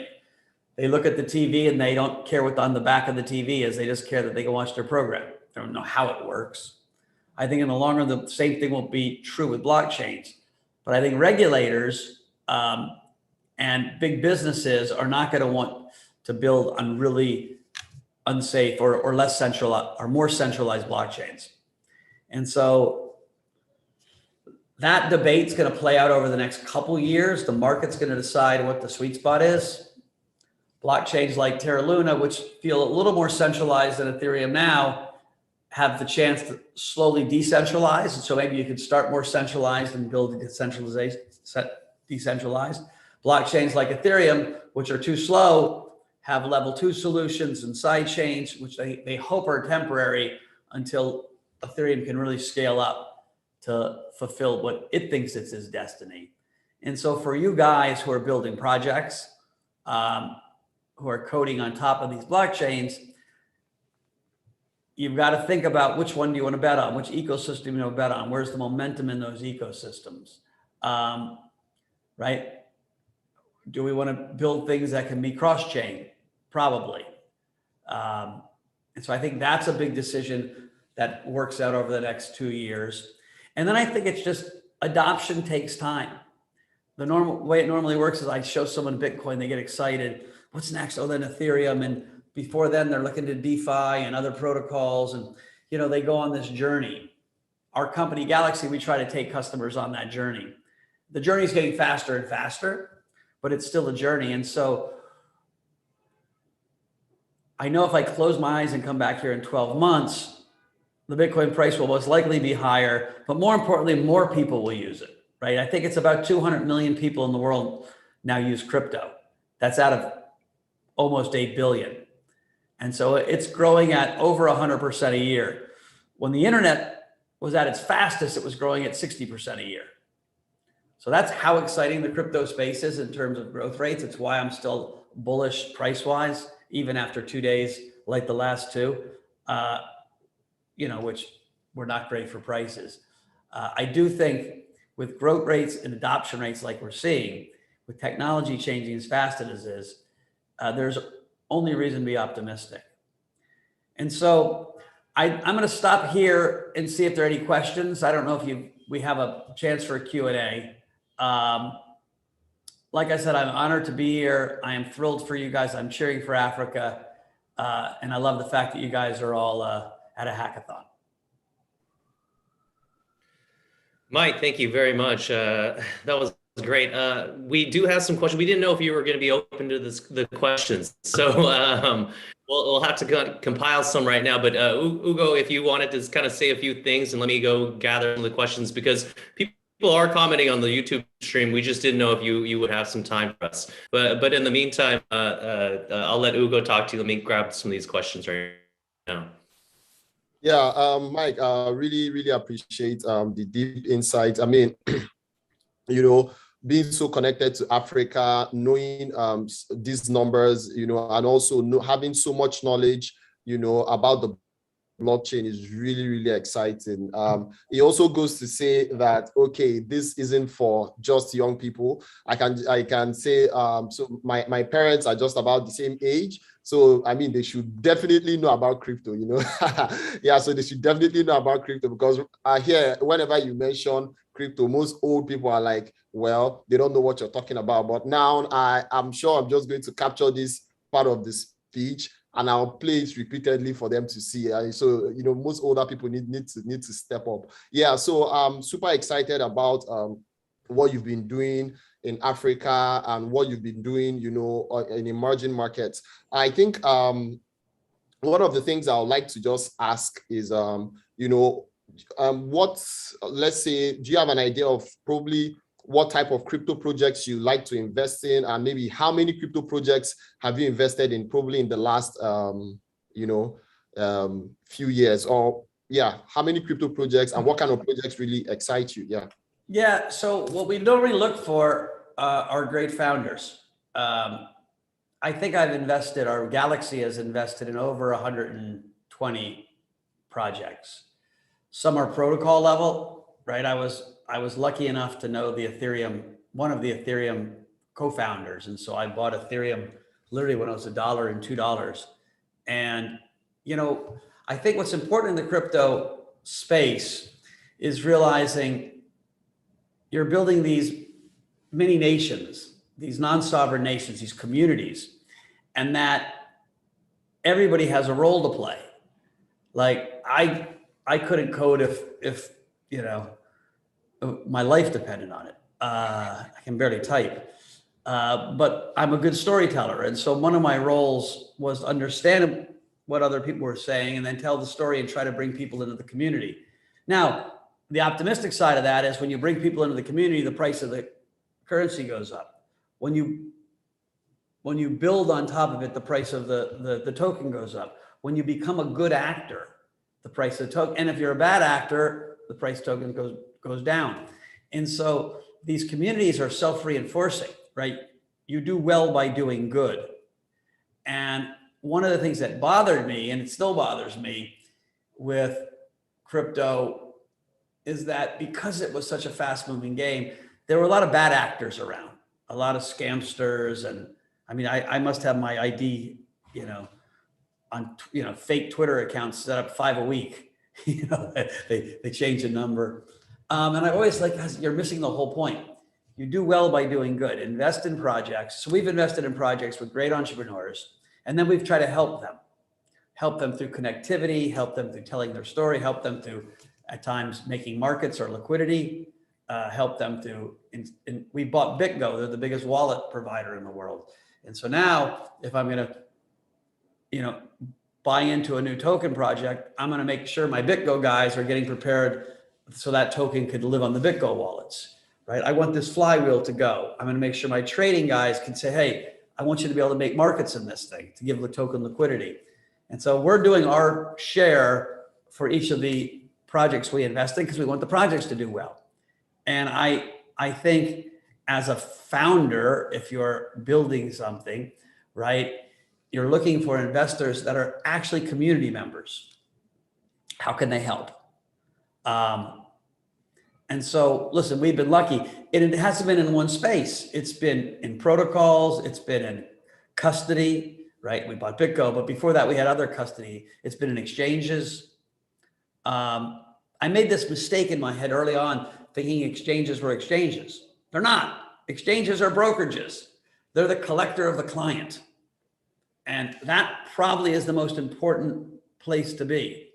They look at the TV and they don't care what on the back of the TV is. They just care that they can watch their program. They don't know how it works. I think in the long run, the same thing will be true with blockchains. But I think regulators and big businesses are not going to want to build on really unsafe or less centralized or more centralized blockchains. And so that debate's going to play out over the next couple years. The market's going to decide what the sweet spot is. Blockchains like Terra Luna, which feel a little more centralized than Ethereum now, have the chance to slowly decentralize. And so maybe you could start more centralized and build decentralized. Blockchains like Ethereum, which are too slow, have level 2 solutions and side chains, which they hope are temporary until Ethereum can really scale up to fulfill what it thinks it's its destiny. And so for you guys who are building projects, who are coding on top of these blockchains, you've got to think about which one do you want to bet on, which ecosystem you want to bet on, where's the momentum in those ecosystems, right? Do we want to build things that can be cross-chain? Probably. And so I think that's a big decision that works out over the next 2 years. And then I think it's just adoption takes time. The normal way it normally works is I show someone Bitcoin, they get excited. What's next? Oh, then Ethereum. And before then, they're looking to DeFi and other protocols. And, you know, they go on this journey. Our company, Galaxy, we try to take customers on that journey. The journey is getting faster and faster, but it's still a journey. And so I know if I close my eyes and come back here in 12 months, the Bitcoin price will most likely be higher, but more importantly, more people will use it, right? I think it's about 200 million people in the world now use crypto. That's out of almost 8 billion. And so it's growing at over 100% a year. When the internet was at its fastest, it was growing at 60% a year. So that's how exciting the crypto space is in terms of growth rates. It's why I'm still bullish price-wise, even after 2 days like the last two, you know, which were not great for prices. I do think with growth rates and adoption rates like we're seeing, with technology changing as fast as it is, there's only reason to be optimistic. And so I'm going to stop here and see if there are any questions. I don't know if we have a chance for a Q&A. Like I said, I'm honored to be here. I am thrilled for you guys. I'm cheering for Africa. And I love the fact that you guys are all at a hackathon. Mike, thank you very much. That was great. We do have some questions. We didn't know if you were going to be open to the questions. So we'll have to compile some right now. But Ugo, if you wanted to kind of say a few things and let me go gather the questions, because people are commenting on the YouTube stream. We just didn't know if you would have some time for us. But in the meantime, I'll let Ugo talk to you. Let me grab some of these questions right now. Yeah, Mike, really, really appreciate the deep insight. I mean, you know, being so connected to Africa, knowing these numbers, you know, and also having so much knowledge, you know, about the blockchain is really, really exciting. It also goes to say that, okay, this isn't for just young people. I can say, so my parents are just about the same age. So, I mean, they should definitely know about crypto, you know. Yeah, so they should definitely know about crypto, because here, whenever you mention crypto, most old people are like, well, they don't know what you're talking about. But now I'm sure I'm just going to capture this part of the speech and I'll play it repeatedly for them to see. So, you know, most older people need to step up. Yeah, so I'm super excited about what you've been doing in Africa and what you've been doing, you know, in emerging markets. I think one of the things I would like to just ask is, you know, let's say, do you have an idea of probably what type of crypto projects you like to invest in, and maybe how many crypto projects have you invested in probably in the last, you know, few years? Or yeah, how many crypto projects and what kind of projects really excite you? Yeah. Yeah, so what we normally look for are great founders. I think our Galaxy has invested in over 120 projects. Some are protocol level, right? I was lucky enough to know one of the Ethereum co-founders. And so I bought Ethereum literally when it was $1 and $2. And, you know, I think what's important in the crypto space is realizing you're building these mini nations, these non-sovereign nations, these communities, and that everybody has a role to play. Like I couldn't code if you know, my life depended on it. I can barely type, but I'm a good storyteller. And so one of my roles was to understand what other people were saying and then tell the story and try to bring people into the community. Now, the optimistic side of that is when you bring people into the community, the price of the currency goes up. When you build on top of it, the price of the token goes up. When you become a good actor, the price of the token, and if you're a bad actor, the price token goes down. And so these communities are self-reinforcing, right? You do well by doing good. And one of the things that bothered me, and it still bothers me with crypto, is that because it was such a fast-moving game, there were a lot of bad actors around, a lot of scamsters. And I mean, I must have my ID, you know, on, you know, fake Twitter accounts set up 5 a week. You know, they change the number. And I always like, you're missing the whole point. You do well by doing good. Invest in projects. So we've invested in projects with great entrepreneurs, and then we've tried to help them through connectivity, help them through telling their story, help them through at times making markets or liquidity, help them through, we bought BitGo. They're the biggest wallet provider in the world. And so now if I'm going to, you know, buy into a new token project, I'm going to make sure my BitGo guys are getting prepared so that token could live on the BitGo wallets, right? I want this flywheel to go. I'm going to make sure my trading guys can say, hey, I want you to be able to make markets in this thing to give the token liquidity. And so we're doing our share for each of the projects we invest in because we want the projects to do well. And I think as a founder, if you're building something, right, you're looking for investors that are actually community members. How can they help? And so, listen, we've been lucky. And it hasn't been in one space. It's been in protocols. It's been in custody, right? We bought BitGo, but before that, we had other custody. It's been in exchanges. I made this mistake in my head early on, thinking exchanges were exchanges. They're not. Exchanges are brokerages. They're the collector of the client. And that probably is the most important place to be.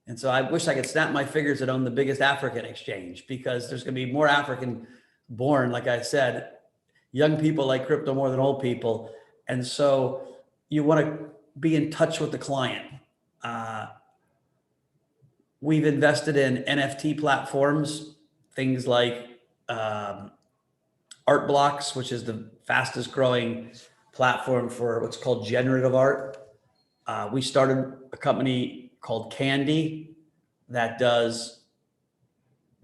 And so I wish I could snap my fingers and own the biggest African exchange, because there's going to be more African born, like I said, young people like crypto more than old people. And so you want to be in touch with the client. We've invested in NFT platforms, things like Art Blocks, which is the fastest growing platform for what's called generative art. We started a company called Candy that does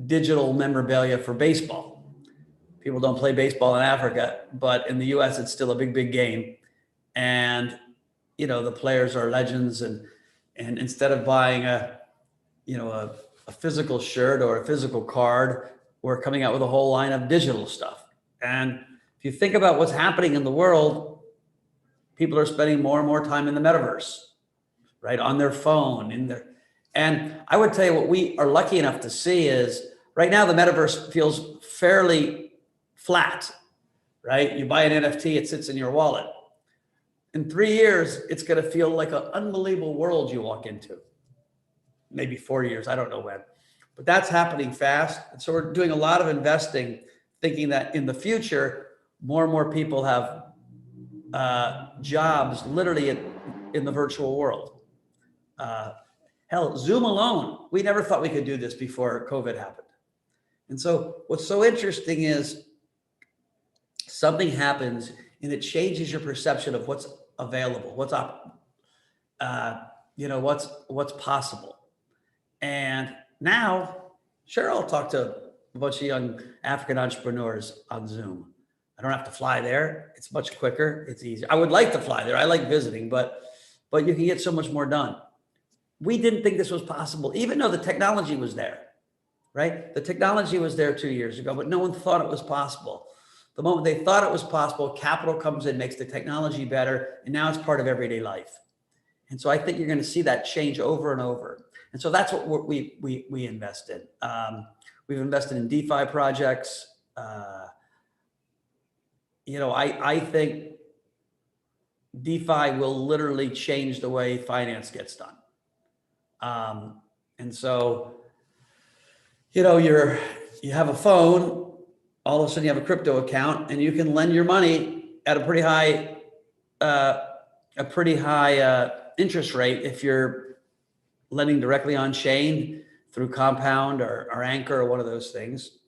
digital memorabilia for baseball. People don't play baseball in Africa, but in the US, it's still a big, big game. And, you know, the players are legends. And instead of buying a physical shirt or a physical card, we're coming out with a whole line of digital stuff. And if you think about what's happening in the world, people are spending more and more time in the metaverse, right? On their phone, and I would tell you what we are lucky enough to see is right now the metaverse feels fairly flat, right? You buy an NFT, it sits in your wallet. In 3 years, it's going to feel like an unbelievable world you walk into. Maybe 4 years, I don't know when, but that's happening fast. And so we're doing a lot of investing, thinking that in the future, more and more people have jobs literally in the virtual world. Hell, Zoom alone, we never thought we could do this before COVID happened. And so what's so interesting is something happens and it changes your perception of what's available, what's possible. And now, sure, I'll talk to a bunch of young African entrepreneurs on Zoom. I don't have to fly there. It's much quicker. It's easier. I would like to fly there. I like visiting, but you can get so much more done. We didn't think this was possible, even though the technology was there, right? The technology was there 2 years ago, but no one thought it was possible. The moment they thought it was possible, capital comes in, makes the technology better, and now it's part of everyday life. And so I think you're going to see that change over and over. And so that's what we invest in. We've invested in DeFi projects. I think DeFi will literally change the way finance gets done. And so, you know, you have a phone, all of a sudden you have a crypto account, and you can lend your money at a pretty high interest rate if you're lending directly on chain through Compound or Anchor or one of those things.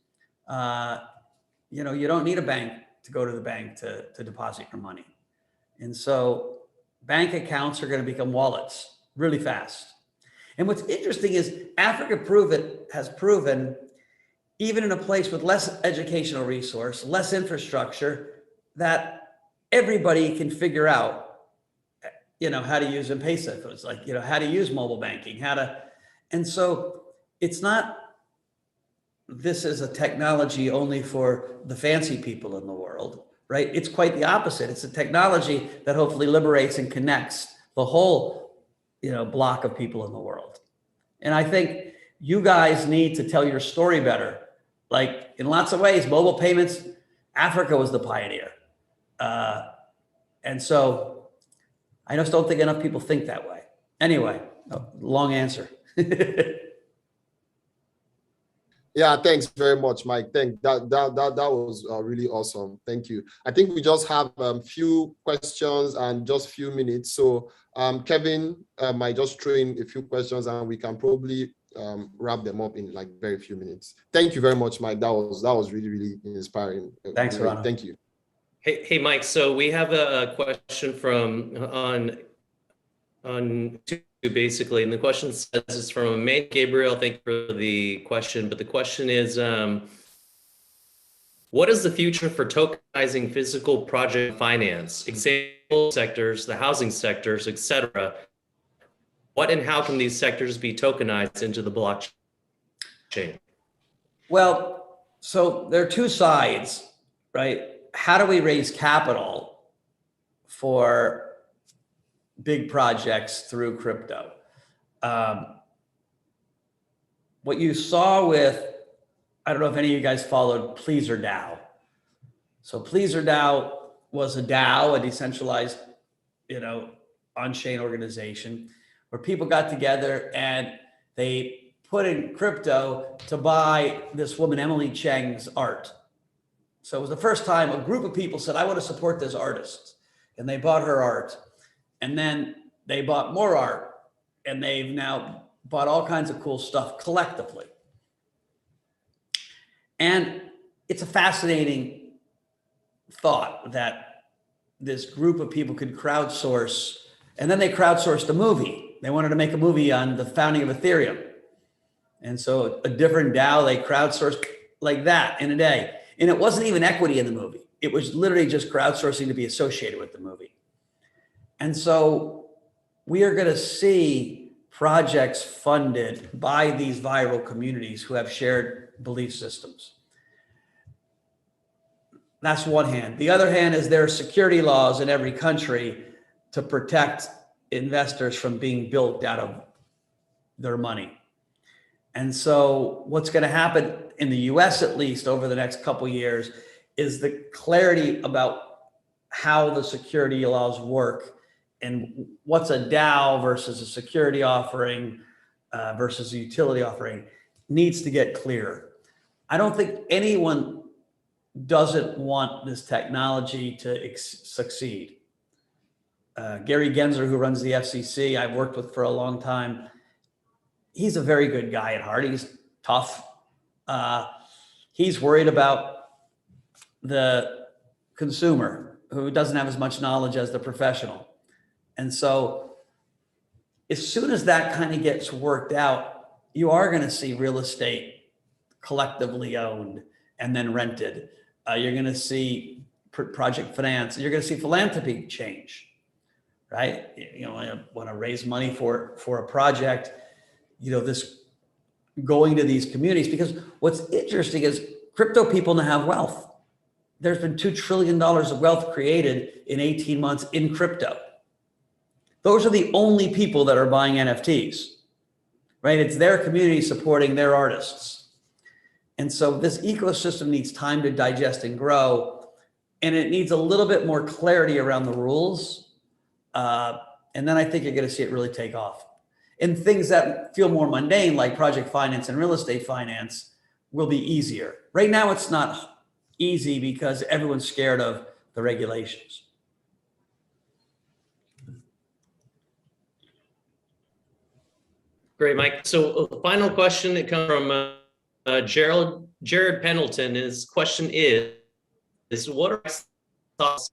You know, you don't need a bank to go to the bank to deposit your money. And so bank accounts are going to become wallets really fast. And what's interesting is Africa has proven, even in a place with less educational resource, less infrastructure, that everybody can figure out, you know, how to use M-Pesa. It's like, you know, how to use mobile banking, and so it's not, this is a technology only for the fancy people in the world, right? It's quite the opposite. It's a technology that hopefully liberates and connects the whole, you know, block of people in the world. And I think you guys need to tell your story better. Like, in lots of ways, mobile payments, Africa was the pioneer. And so I just don't think enough people think that way. Anyway, long answer. Yeah, thanks very much, Mike. That was really awesome. Thank you. I think we just have a few questions and just few minutes. So Kevin might just throw in a few questions and we can probably wrap them up in like very few minutes. Thank you very much, Mike. That was really, really inspiring. Thanks, Ron. Thank you. Hey, Mike. So we have a question from on YouTube, basically, and the question says it's from May Gabriel. Thank you for the question, but the question is, what is the future for tokenizing physical project finance? Example sectors, the housing sectors, etc. What and how can these sectors be tokenized into the blockchain? Well, so there are two sides, right? How do we raise capital for big projects through crypto? What you saw with, I don't know if any of you guys followed Pleaser DAO. So Pleaser DAO was a DAO, a decentralized, you know, on-chain organization where people got together and they put in crypto to buy this woman, Emily Cheng's art. So it was the first time a group of people said, I want to support this artist. And they bought her art. And then they bought more art. And they've now bought all kinds of cool stuff collectively. And it's a fascinating thought that this group of people could crowdsource. And then they crowdsourced a movie. They wanted to make a movie on the founding of Ethereum. And so a different DAO, they crowdsourced like that in a day. And it wasn't even equity in the movie. It was literally just crowdsourcing to be associated with the movie. And so we are going to see projects funded by these viral communities who have shared belief systems. That's one hand. The other hand is there are security laws in every country to protect investors from being bilked out of their money. And so what's going to happen in the US, at least over the next couple of years, is the clarity about how the security laws work and what's a DAO versus a security offering versus a utility offering needs to get clearer. I don't think anyone doesn't want this technology to succeed. Gary Gensler, who runs the FCC, I've worked with for a long time. He's a very good guy at heart. He's tough. He's worried about the consumer who doesn't have as much knowledge as the professional. And so as soon as that kind of gets worked out, you are going to see real estate collectively owned and then rented. You're going to see project finance. You're going to see philanthropy change, right? You know, want to raise money for a project, you know, this going to these communities, because what's interesting is crypto people now have wealth. There's been $2 trillion of wealth created in 18 months in crypto. Those are the only people that are buying NFTs, right? It's their community supporting their artists. And so this ecosystem needs time to digest and grow. And it needs a little bit more clarity around the rules And then I think you're going to see it really take off. And things that feel more mundane, like project finance and real estate finance, will be easier. Right now, it's not easy because everyone's scared of the regulations. Great, Mike. So final question that comes from Jared Pendleton. His question is what are thoughts?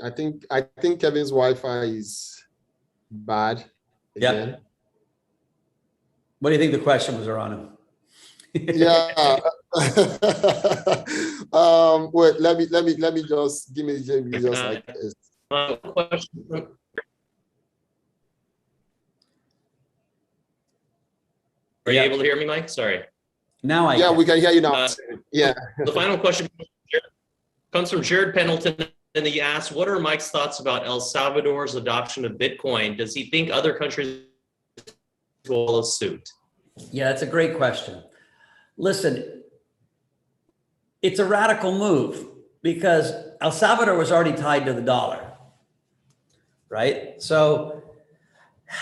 I think Kevin's Wi-Fi is bad again. Yep. What do you think the question was, Arano? Yeah. Wait, let me just give me just like this. Question. Are you able to hear me, Mike? Sorry. Now I we can hear you now. Yeah. The final question comes from Jared Pendleton, and he asks, what are Mike's thoughts about El Salvador's adoption of Bitcoin? Does he think other countries will follow suit? Yeah, that's a great question. Listen, it's a radical move because El Salvador was already tied to the dollar, right? So,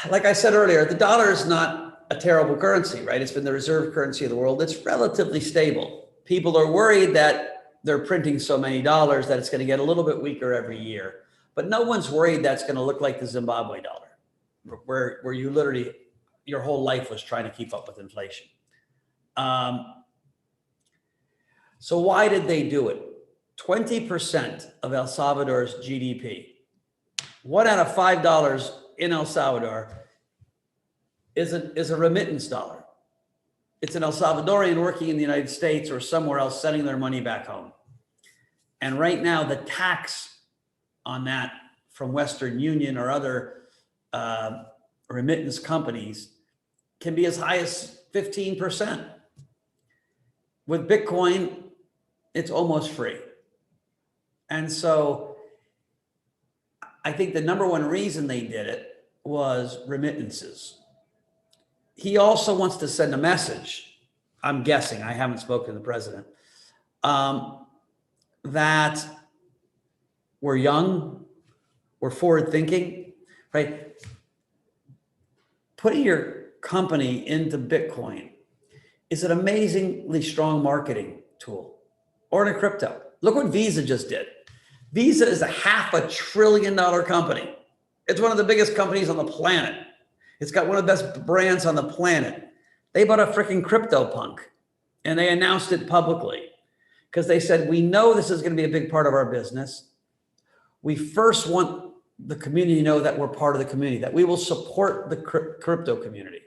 like I said earlier, the dollar is not a terrible currency, right? It's been the reserve currency of the world. It's relatively stable. People are worried that they're printing so many dollars that it's going to get a little bit weaker every year. But no one's worried that's going to look like the Zimbabwe dollar, where you literally, your whole life was trying to keep up with inflation. So why did they do it? 20% of El Salvador's GDP, $1 out of $5 in El Salvador is a remittance dollar. It's an El Salvadorian working in the United States or somewhere else sending their money back home. And right now, the tax on that from Western Union or other remittance companies can be as high as 15%. With Bitcoin, it's almost free. And so I think the number one reason they did it was remittances. He also wants to send a message, I'm guessing, I haven't spoken to the president, that we're young, we're forward thinking, right? Putting your company into Bitcoin is an amazingly strong marketing tool, or in a crypto. Look what Visa just did. Visa is a $500 billion company. It's one of the biggest companies on the planet. It's got one of the best brands on the planet. They bought a freaking crypto punk and they announced it publicly because they said, we know this is going to be a big part of our business. We first want the community to know that we're part of the community, that we will support the crypto community.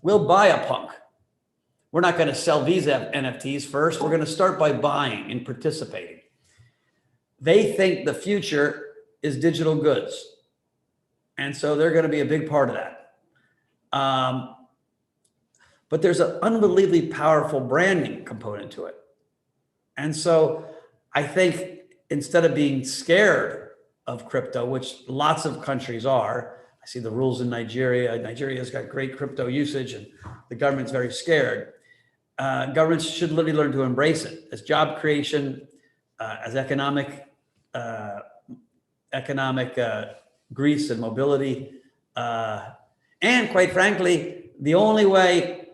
We'll buy a punk. We're not going to sell Visa NFTs first. We're going to start by buying and participating. They think the future is digital goods. And so they're going to be a big part of that. But there's an unbelievably powerful branding component to it. And so I think instead of being scared of crypto, which lots of countries are, I see the rules in Nigeria. Nigeria's got great crypto usage and the government's very scared. Governments should literally learn to embrace it as job creation, as economic grease and mobility. And quite frankly, the only way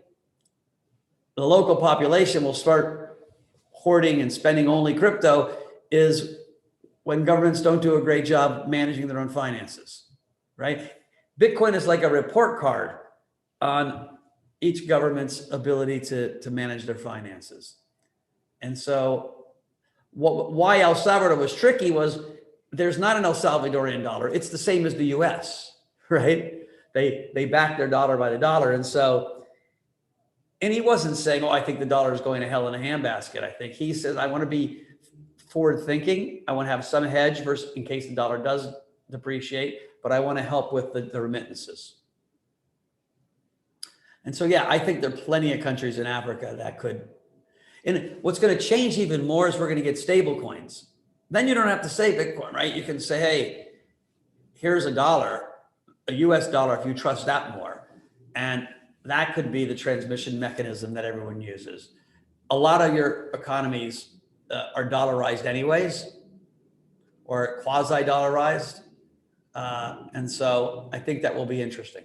the local population will start hoarding and spending only crypto is when governments don't do a great job managing their own finances, right? Bitcoin is like a report card on each government's ability to manage their finances. And so why El Salvador was tricky was there's not an El Salvadorian dollar. It's the same as the US, right? They back their dollar by the dollar. And so, and he wasn't saying, oh, I think the dollar is going to hell in a handbasket. I think he says, I want to be forward thinking. I want to have some hedge versus in case the dollar does depreciate, but I want to help with the remittances. And so, yeah, I think there are plenty of countries in Africa that could. And what's going to change even more is we're going to get stable coins. Then you don't have to say Bitcoin, right? You can say, hey, here's a dollar, a US dollar, if you trust that more. And that could be the transmission mechanism that everyone uses. A lot of your economies are dollarized anyways, or quasi-dollarized. And so I think that will be interesting.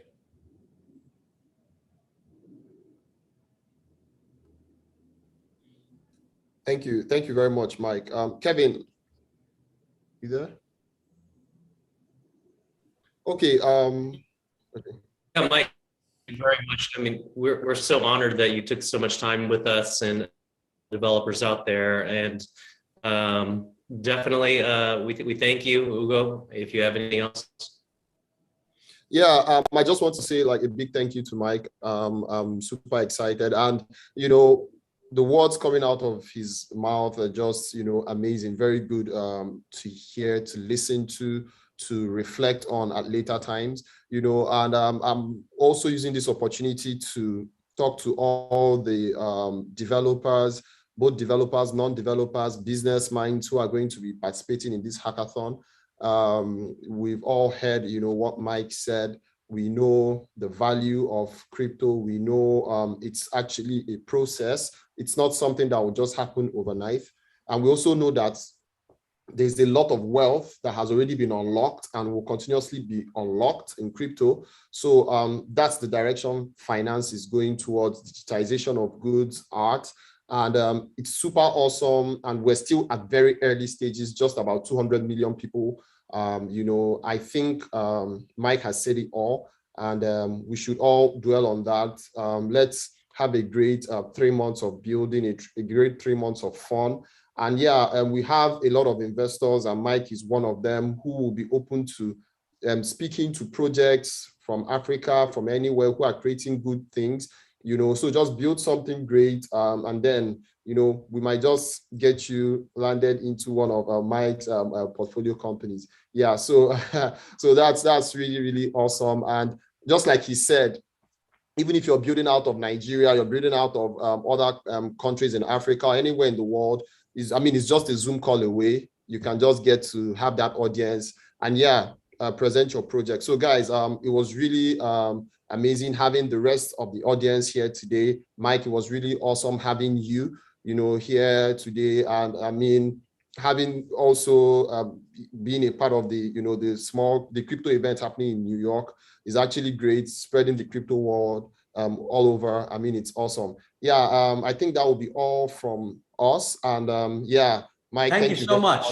Thank you. Thank you very much, Mike. Kevin, you there? Okay. Okay. Yeah, Mike, thank you very much. I mean, we're so honored that you took so much time with us and developers out there, and definitely we thank you, Ugo. If you have anything else. Yeah, I just want to say like a big thank you to Mike. I'm super excited, and you know, the words coming out of his mouth are just, you know, amazing, very good to hear, to listen to reflect on at later times, you know. And I'm also using this opportunity to talk to all the developers, both developers, non-developers, business minds who are going to be participating in this hackathon. We've all heard, you know, what Mike said. We know the value of crypto. We know it's actually a process. It's not something that will just happen overnight. And we also know that there's a lot of wealth that has already been unlocked and will continuously be unlocked in crypto. So that's the direction finance is going towards: digitization of goods, art. And it's super awesome. And we're still at very early stages, just about 200 million people. You know, I think Mike has said it all, and we should all dwell on that. Let's have a great 3 months of building, a great 3 months of fun. And yeah, we have a lot of investors, and Mike is one of them, who will be open to speaking to projects from Africa, from anywhere, who are creating good things, you know. So just build something great, and then, you know, we might just get you landed into one of Mike's portfolio companies. Yeah, so so that's really, really awesome. And just like he said, even if you're building out of Nigeria, you're building out of other countries in Africa, anywhere in the world, it's just a Zoom call away. You can just get to have that audience and yeah, present your project. So guys, it was really amazing having the rest of the audience here today. Mike, it was really awesome having you, you know, here today. And I mean, having also being a part of the, you know, the crypto event happening in New York is actually great, spreading the crypto world all over. I mean, it's awesome. Yeah, I think that will be all from us. And yeah, Mike, Thank you so much.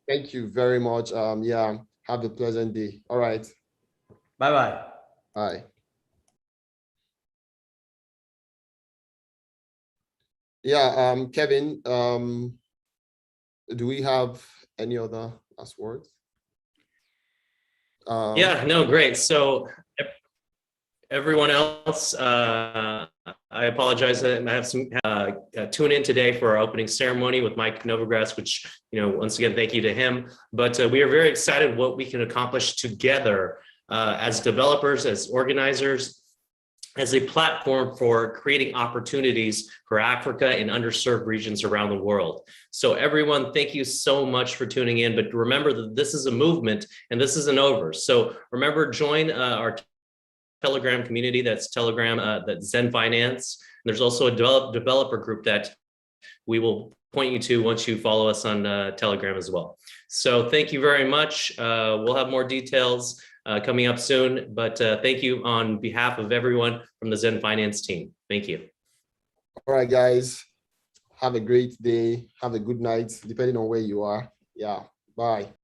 Thank you very much. Yeah, have a pleasant day. All right. Bye-bye. Bye. Yeah, Kevin, do we have any other last words? Yeah, no, great. So everyone else, I apologize that I have some tune in today for our opening ceremony with Mike Novogratz, which, you know, once again, thank you to him. But we are very excited what we can accomplish together as developers, as organizers, as a platform for creating opportunities for Africa and underserved regions around the world. So everyone, thank you so much for tuning in. But remember that this is a movement and this isn't over. So remember, join our Telegram community. That's Telegram, that's Xend Finance. And there's also a developer group that we will point you to once you follow us on Telegram as well. So thank you very much. We'll have more details coming up soon, but thank you on behalf of everyone from the Xend Finance team. Thank you. All right, guys. Have a great day. Have a good night, depending on where you are. Yeah. Bye.